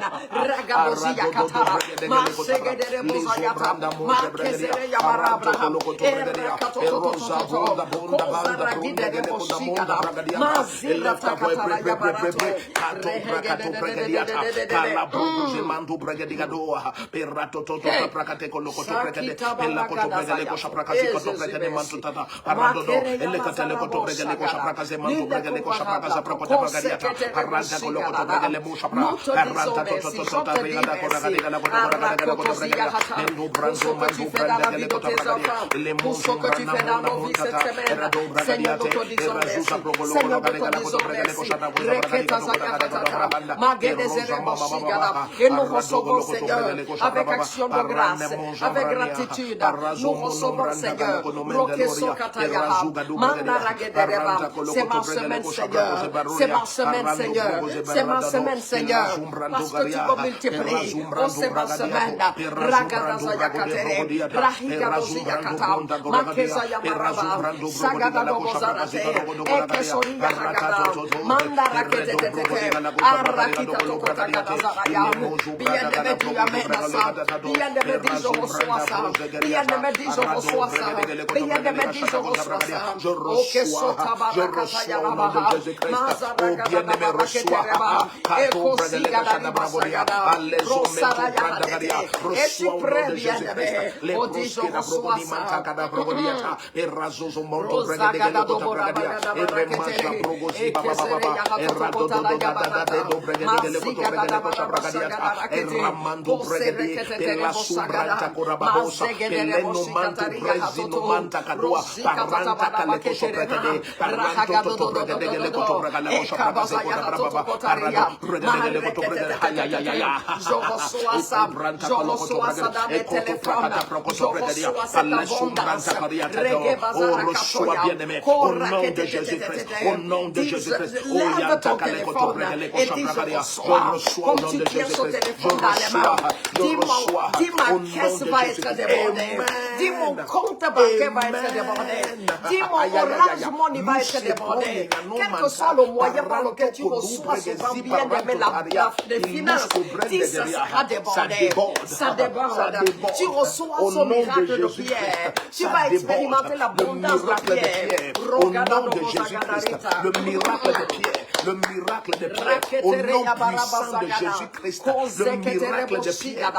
Pour ce que tu fais dans nos vies cette semaine, Seigneur, nous te disons merci. Seigneur, nous te disons merci. Et nous recevons, Seigneur, avec action de grâce, avec gratitude. Nous recevons, Seigneur, c'est ma semaine, Seigneur. C'est ma semaine, Seigneur. C'est ma semaine, Seigneur. Parce que te multiplie. Oh, c'est ma semaine. Ragadaza Yakatere, Rahika Yakata, Makeza Yamaraba, Sagada Bozarate, Ekesoriya Hagada, Manda Rakete, Arakita Tokotagazaraya, Bien de Media Menasa, Bien de Medizo Rosuasa, Bien de Medizo Rosuasa, Bien de Medizo Rosuasa, Oke Sota Barakata Yarabaha, Mazaragada Raketereba, Ekosiga Daribasagada, Rosara Yahadete, Eti Previa de Odizo Rosuasa, Rosagada Doborabagada Raketere, Ekesere Yahatokota Yabada, Mazigada Barabasagada Rakete, Bose Rekete Bosagada, Mazegede Bosikataria Hatoto, Rosikata Baraketere, Rahagado Dodo, Ekabazaya Hatotokotaria, Marekete, Jogosuasa, Jogosuasa da de téléphone, Jogosuasa d'abondance, Regebazara Katoya, Au nom de Jésus-Christ, lève ton téléphone et dis je reçois, comme tu tiens ce téléphone dans les mains, dis ma caisse va être débordée, dis mon compte bancaire va être débordé, dis mon Orange Money va être débordé, quel que soit le moyen par lequel tu reçois ce grand bien aimé les finances, dis ça sera débordé, ça déborde, tu reçois ce miracle de pierre, tu vas expérimenter l'abondance de pierre, au nom de Jésus-Christ, le miracle de pierre, le miracle de pierre, au nom puissant de Jésus-Christ, le miracle de pierre,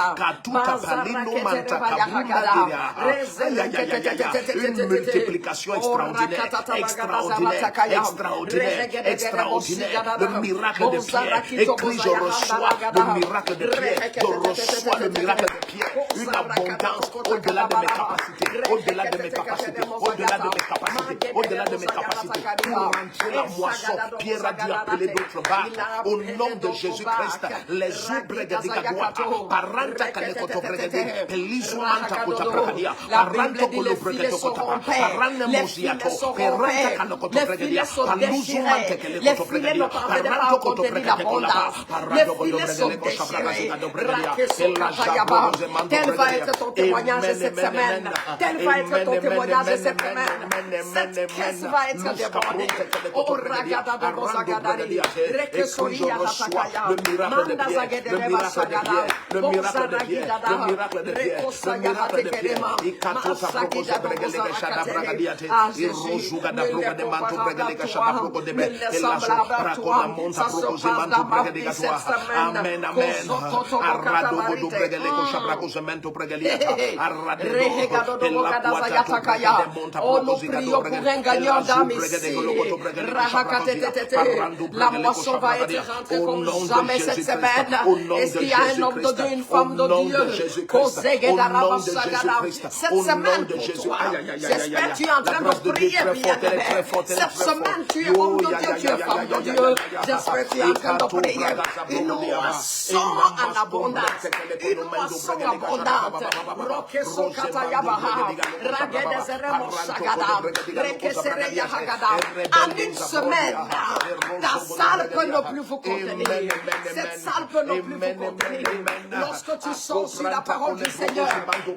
une multiplication extraordinaire, le miracle de pierre, écrit je reçois le miracle de pierre, je reçois le miracle de pierre, une abondance au-delà de mes capacités, au-delà de mes capacités, au-delà de mes capacités, au-delà de mes capacités, pour rentrer la moisson, Pierre a dû appeler d'autres barres, au nom de Jésus-Christ, les oubres de Digadoua, Paranta Kanekoto Bregade, Elisumanta Kota Bragadia, Paranto Kolo Bregato Kota, Parana Mosiato, Peranta Kanokoto Bregadia, Paluzumante Kelekoto Bregadia, Paranto Koto Bregadia, Parado Koto Bregadia, Bregadia, tel va être ton témoignage cette semaine, tel va être ton témoignage cette semaine, cette caisse va être débordée, oh Ragada de Bosagadari, Rekesoria Hatakaya, Manda Zagede Basagada, Bosaragida, Rekosaya Hatekerema, Masakida Bosakate, ah Jésus, nul n'est comparable à toi, nul n'est semblable à toi, ça se passe dans ma vie cette semaine, oh, nous prions pour un gagnant d'âme ici. La moisson va être rentrée comme jamais cette semaine. Est-ce qu'il y a un homme de Dieu, une femme de Dieu? Cette semaine pour toi, j'espère que tu es en train de prier bien. Cette semaine, tu es homme de Dieu, tu es femme de Dieu. J'espère que tu es en train de prier. Une moisson en abondance. Une moisson abondante. Rokeso Katayabaha. Ragedezeremo Sagada. Rekesere Yahagada. En une semaine, ta salle peut ne plus vous contenir. Cette salle peut ne plus vous contenir. Lorsque tu sors sur la parole du Seigneur,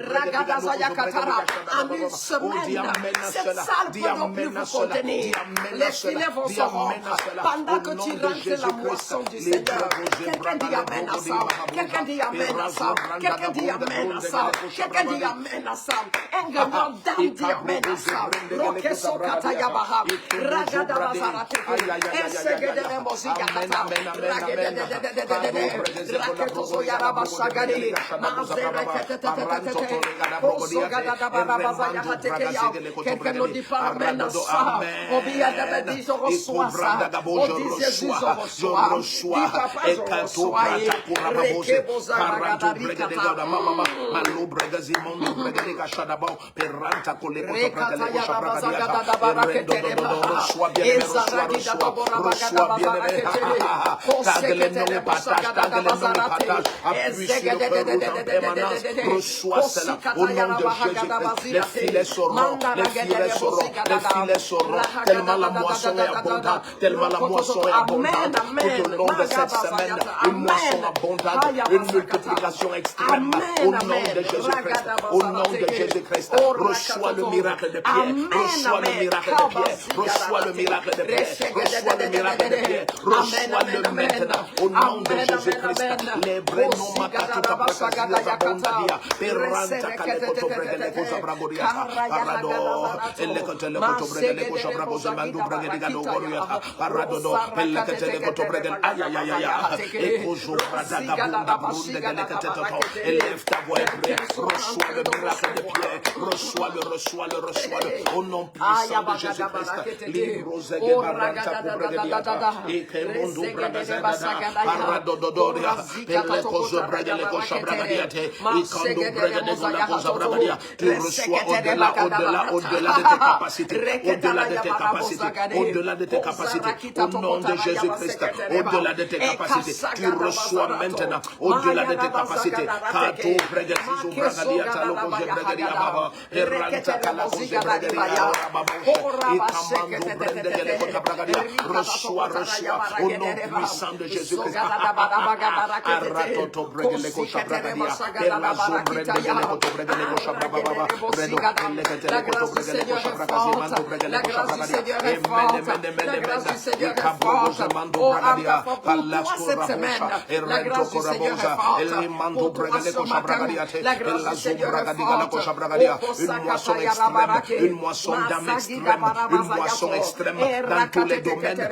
Ragadazaya Katara, en une semaine, cette salle peut ne plus vous contenir. Les filets vont se rompre pendant que tu rentres la moisson du Seigneur. Quelqu'un dit amen à ça. Quelqu'un dit amen à ça. Quelqu'un dit amen à ça. Quelqu'un dit amen à ça. Un gagnant d'âme dit amen à ça. Rokeso Katayabaha. Ragadabazarate. Esegedere Mosigata. Raketozo Yarabasagari. Mazereketetetetete. Quelqu'un nous dit pas amen à ça. Obia de dit je reçois ça. On dit Jésus je reçois. Dis papa je reçois. Rekeboza Ragadarikata. reçois bien-aimé, reçois bien-aimé, tag les noms et partage, appuie sur le feu rouge en permanence, reçois cela, au nom de Jésus-Christ, les filets sauront, tellement la moisson est abondante, tellement la moisson est abondante, tout au long de cette semaine, une moisson abondante, une multiplication extrême, au nom de Jésus-Christ, au nom de Jésus-Christ, reçois le miracle de Pierre, reçois le miracle de Pierre, reçois le miracle de Pierre, reçois le miracle de Pierre, reçois-le maintenant, au nom de Jésus-Christ, les brenos makatuka prakasia zabondadia, peranta kalekoto bregeleko zabragoriata, parado, elekotele koto bregeleko zabragoza mandu bregeliga dogoriata, paradodo, elekotele koto bregel, ayayayaya, ekozo pradaga bunda brunde geleketetoto, élève ta voix et prie, reçois le miracle de Pierre, reçois-le, au nom puissant de Jésus-Christ, libro zege baranta kubregeliata, ekemondo bregazenda, paradododoria, pelekozo bregeleko zabragadiate, ikondo bregeleko zabragadia, tu reçois au-delà de tes capacités, au-delà de tes capacités, au nom de Jésus-Christ, au-delà de tes capacités, tu reçois maintenant, au-delà de tes capacités, kato bregesizo bragadiata loko jebregadia baba, eranta kalako jebregadia baba, ikamando brendegeleko zabragadia, reçois, au nom puissant de Jésus-Christ, aratoto bregeleko zabragadia, pelazo brendegeleko bregeleko zabrababa, bredo eleketeleko bregeleko zabragazi mando bregeleko zabragadia, ikabrogo mando bragadia, palasko rabosa, erento korabosa, elimando bregeleko zabragadia, elazo bragadia lako zabragadia, une moisson extrême, une moisson d'âme extrême, une moisson extrême dans tous les domaines,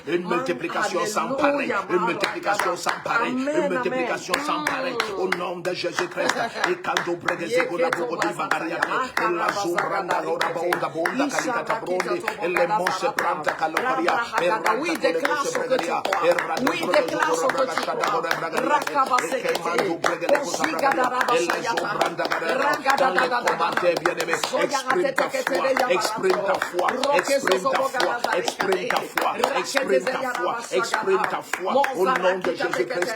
une multiplication sans pareil, une multiplication sans pareil, une multiplication sans pareil, au nom de Jésus-Christ, et quand on bregeleko la bogo di bagariate, elazo branda bonda bonda kalikata brondi, ele mose pranta kalokaria, oui, déclare ce que tu crois. Oui, déclare ce que tu crois. Exprime ta foi, au nom de Jésus-Christ.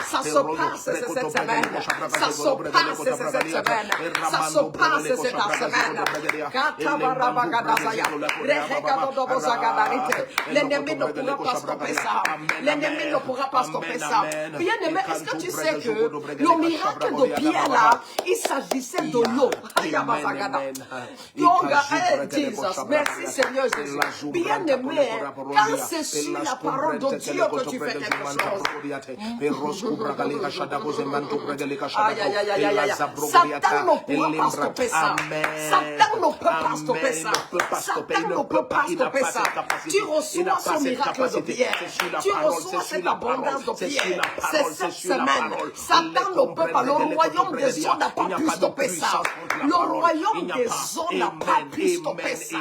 Ça se passe cette semaine. Ça se passe cette semaine. Ça se passe cette semaine. L'ennemi ne pourra pas stopper ça. L'ennemi ne pourra pas stopper ça. Bien aimé, est-ce que tu sais que le miracle de Pierre là, il s'agissait de l'eau. Donc, Jesus, merci Seigneur Jésus. Bien aimé, quand c'est sur la parole de Dieu que tu fais quelque chose. Satan ne pourra pas stopper ça. Satan ne peut pas stopper ça. Satan ne peut pas stopper ça. Tu reçois ce miracle de Pierre. Tu reçois cette abondance de Pierre. C'est cette semaine. Satan ne peut pas. Le royaume des eaux n'a pas pu stopper ça. Le royaume des eaux n'a pas pu stopper ça.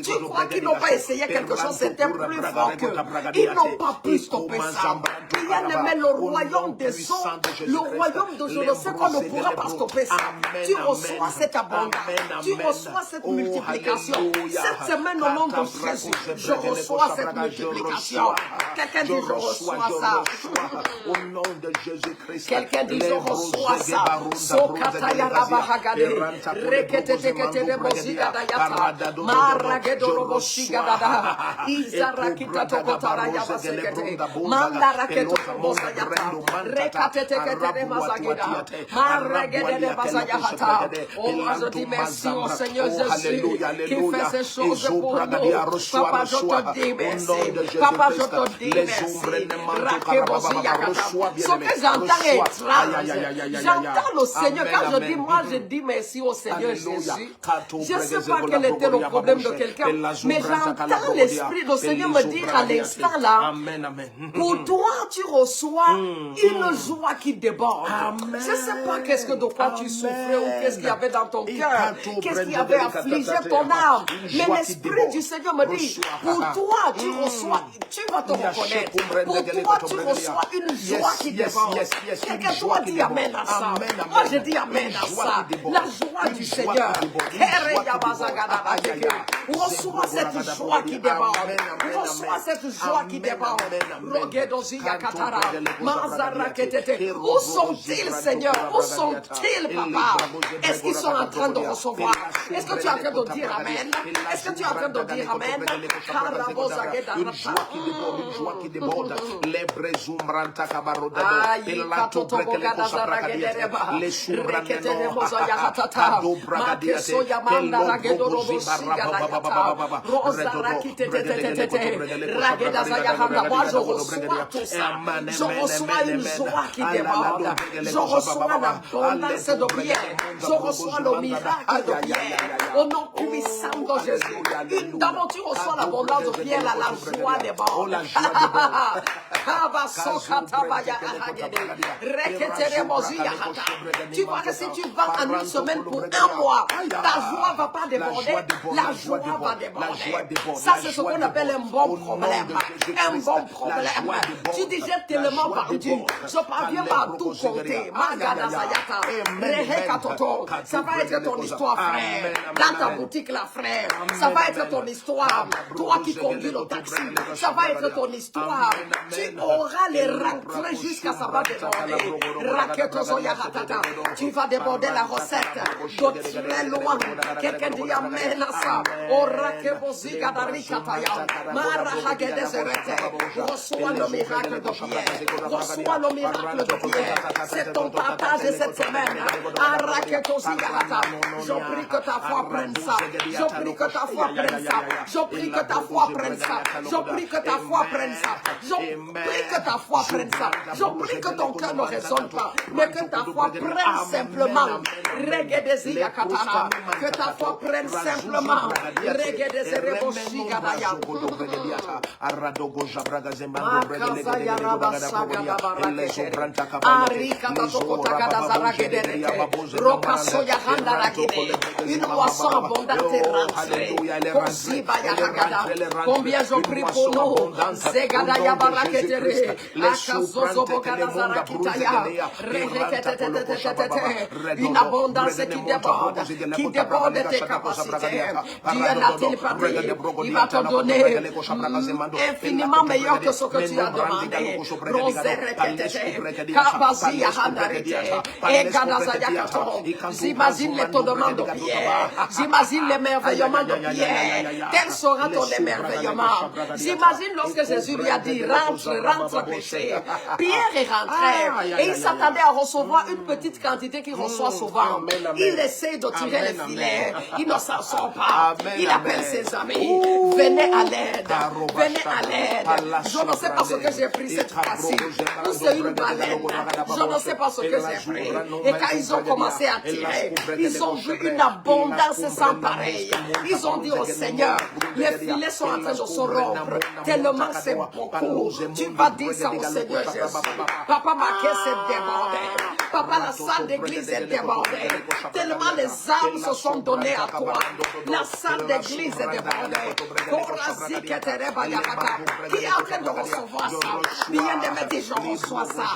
Tu crois qu'ils n'ont pas essayé quelque chose, c'était plus fort qu'eux. Ils n'ont pas pu stopper ça. Bien aimé, le royaume des eaux, le royaume de je ne sais qu'on ne pourra pas stopper ça. Tu reçois cette abondance. Tu reçois cette multiplication. Cette semaine, au nom de Jésus, je reçois cette multiplication. Quelqu'un dit je reçois ça. Au nom de Jésus-Christ. Quelqu'un dit je reçois ça. Je dis merci au Seigneur Jésus qui fait ces choses pour nous. Papa, je te dis merci. Papa, je te dis merci. Ce que j'entends est étrange. J'entends le Seigneur quand je vendredi, moi, je dis merci au Seigneur Jésus. Je ne sais pas quel était le problème de quelqu'un, mais j'entends l'Esprit du Seigneur me dire à l'instant là, pour toi, tu reçois une joie qui déborde. Je ne sais pas qu'est-ce que de quoi tu souffrais ou qu'est-ce qu'il y avait dans ton cœur, qu'est-ce qui avait affligé ton âme. Mais l'Esprit du Seigneur me dit, pour toi, tu reçois, tu vas te reconnaître. Pour toi, tu reçois une joie qui déborde. Quelqu'un doit dire Amen à ça. Moi, je dis Amen à ça. La joie du Seigneur. Reçois cette joie qui déborde. Reçois cette joie qui déborde. Où sont-ils, Seigneur? Où sont-ils, Papa? Est-ce qu'ils sont en train de recevoir? Est-ce que tu es en train de dire Amen? Est-ce que tu es en train de dire Amen? Une joie qui déborde, une joie qui déborde. Les brezumbranta kabarodado. Les soubraneno. Kado bragadiate. Moi, je reçois tout ça. Je reçois une joie qui déborde. Je reçois l'abondance de bien. Je reçois le miracle de bien. Au nom puissant de Jésus. D'abord, tu reçois l'abondance de bien, la joie déborde. Tu vois que si tu vends en une semaine pour un mois, ta joie ne va pas déborder, la joie va déborder. Ça, c'est ce qu'on appelle un bon problème. Un bon problème. Tu dis, j'ai tellement vendu, je parviens pas à tout compter. Ça va être ton histoire, frère. Dans ta boutique, là, frère. Ça va être ton histoire. Toi qui conduis le taxi, ça va être ton histoire. Tu auras les rentrées jusqu'à ça va déborder. Tu vas déborder la recette de très loin. Quelqu'un dit Amen à ça. Reçois le miracle de Pierre. Reçois le miracle de Pierre. C'est ton partage cette semaine. Je prie que ta foi prenne ça. Je prie que ta foi prenne ça. Je prie que ta foi prenne ça. Je prie que ta foi prenne ça. Je prie que ta foi prenne ça. Je prie que ton cœur ne résonne pas, mais que ta foi prenne simplement. Que ta foi prenne simplement. Une moisson abondante est rentrée. Combien je prie pour nous. Une abondance qui déborde tes capacités. Dieu n'a-t-il pas dit, il va te donner infiniment meilleur que ce que tu as demandé. J'imagine l'étonnement de Pierre. J'imagine l'émerveillement de Pierre. Quel sera ton émerveillement? J'imagine lorsque Jésus lui a dit, rentre péché. Pierre est rentré et il s'attendait à recevoir une petite quantité qu'il reçoit souvent. Il essaie de tirer le filet. Il ne s'en sort pas. Il appelle ses amis. Venez à l'aide. Venez à l'aide. Je ne sais pas ce que j'ai pris cette fois-ci. Ou c'est une baleine. Je ne sais pas ce que j'ai pris. Et quand ils ont commencé à tirer, ils ont vu une abondance sans pareil. Ils ont dit au Seigneur, les filets sont en train de se rompre. Tellement c'est beaucoup. Tu vas dire ça au Seigneur Jésus. Papa, ma caisse est débordée. Papa, la salle d'église est débordée. Tellement les âmes se sont données à toi. La salle d'église est débordée. Qui est en train de recevoir ça? Bien de me dire, je reçois ça.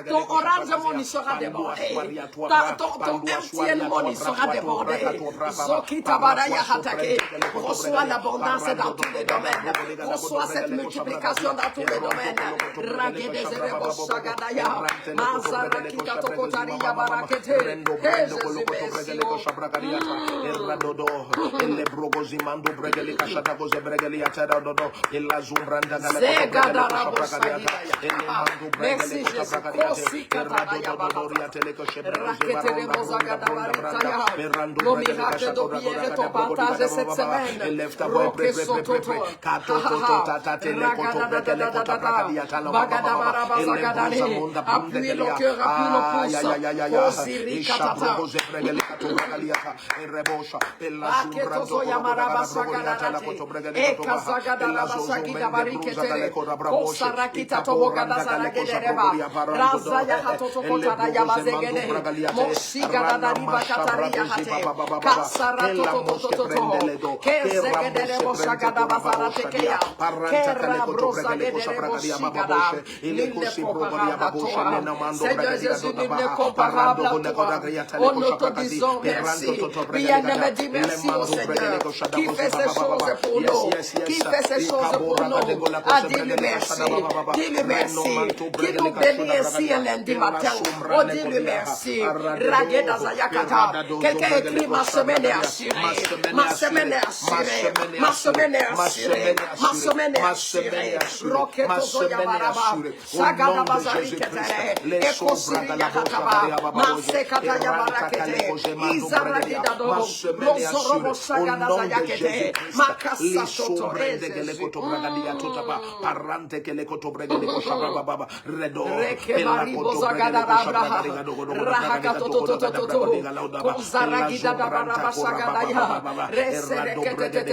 Ton orange moni sera débordé. Ton MTN moni sera débordé. Reçois l'abondance dans tous les domaines. Reçois cette multiplication dans tous les domaines. Merci Jésus. Le miracle de Pierre est ton partage cette semaine. Appuie le cœur, appuie le pouce. Seigneur Jésus, il n'est comparable à toi. Oh, nous te disons merci. Bien-aimé, dis merci au Seigneur qui fait ces choses pour nous. Qui fait ces choses pour nous. Ah, dis-lui merci. Dis-lui merci. Qui nous bénit ainsi un lundi matin. Oh, dis-lui merci. Rageda Zayakata. Quelqu'un écrit ma semaine est assurée. Ma semaine est assurée. Ma semaine est assurée. Ma semaine est assurée. Roqueto Zoyabaraba. Sagada Bazari Ketere. Ekosiri Yakataba. Masekata Yabarakete. Izaragida Dobo. Lozorobo Sagada Zayakete. Makasa Toto Parante che le cotobrega le cosciabra baba redo Reke Maribo Zagada Abraha. Rahaka Toto Kozaragida Baraba Sagadaya. Reserekete.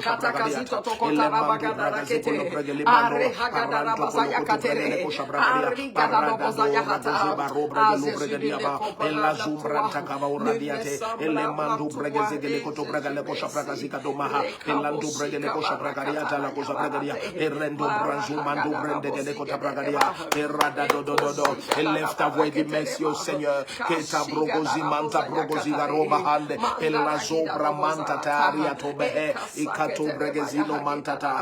Katakazito Tokotarabagada Rakete. Arehagada Rabazaya Katere. Arigada Babozaya Hata. Ella zumbranta cava uradiate elle mandu bregeze le cotobrega le cosciabra zicatomaha ellandu brege le cosciabra cariata la cosa bragaria e rendo branzu mandu brende che le cotabragaria e rada do e left away di merci au Seigneur che ta brogozi manta brogozi la roba hande e la sopra manta taria tobe e cato bregezino mantata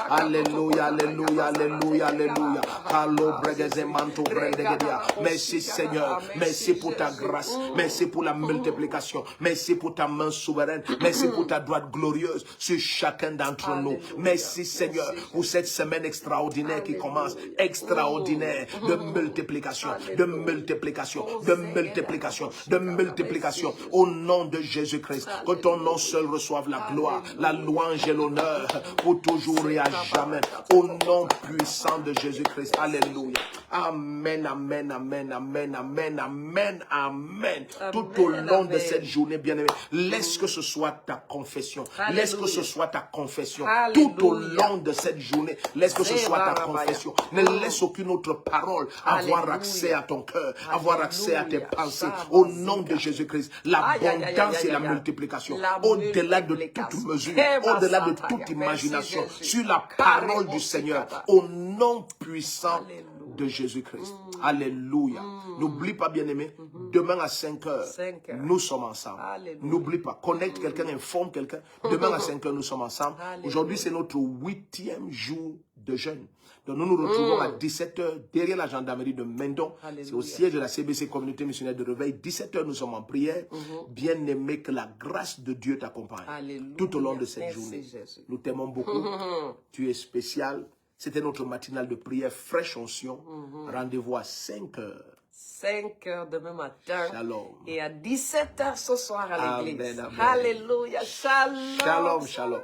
alleluia alleluia alleluia alleluia allo bregeze manto brende che dia merci Seigneur merci pour ta grâce merci pour la multiplication merci pour ta main souveraine merci pour ta droite glorieuse sur chacun d'entre nous merci Seigneur pour cette semaine extraordinaire qui commence extraordinaire de multiplication de multiplication de multiplication de multiplication au nom de Jésus-Christ que ton nom seul reçoive la gloire la louange et l'honneur pour toujours et à jamais au nom puissant de Jésus-Christ alléluia amen amen amen amen amen amen amen tout au long de cette journée bien-aimé laisse que ce soit ta confession laisse que ce soit ta confession tout au long de cette journée laisse que ce soit ta confession ne laisse aucune autre parole avoir accès à ton cœur avoir accès à tes pensées au nom de Jésus-Christ l'abondance et la multiplication au-delà de toute mesure au-delà de toute imagination sur la parole du Seigneur au nom puissant de Jésus-Christ. Alléluia. N'oublie pas, bien-aimé, demain à 5 heures, nous sommes ensemble. N'oublie pas, connecte quelqu'un, informe quelqu'un. Demain à 5 heures, nous sommes ensemble. Aujourd'hui, c'est notre 8e jour de jeûne. Donc nous nous retrouvons à 17 heures derrière la gendarmerie de Mendon. C'est au siège de la CBC Communauté Missionnaire de Réveil. 17 heures, nous sommes en prière. Bien-aimé, que la grâce de Dieu t'accompagne tout au long de cette journée. Nous t'aimons beaucoup. Tu es spécial. C'était notre matinale de prière fraîche onction. Rendez-vous à 5 heures. 5 heures demain matin. Shalom. Et à 17 heures ce soir à l'église. Amen, amen. Alléluia. Shalom. Shalom, shalom.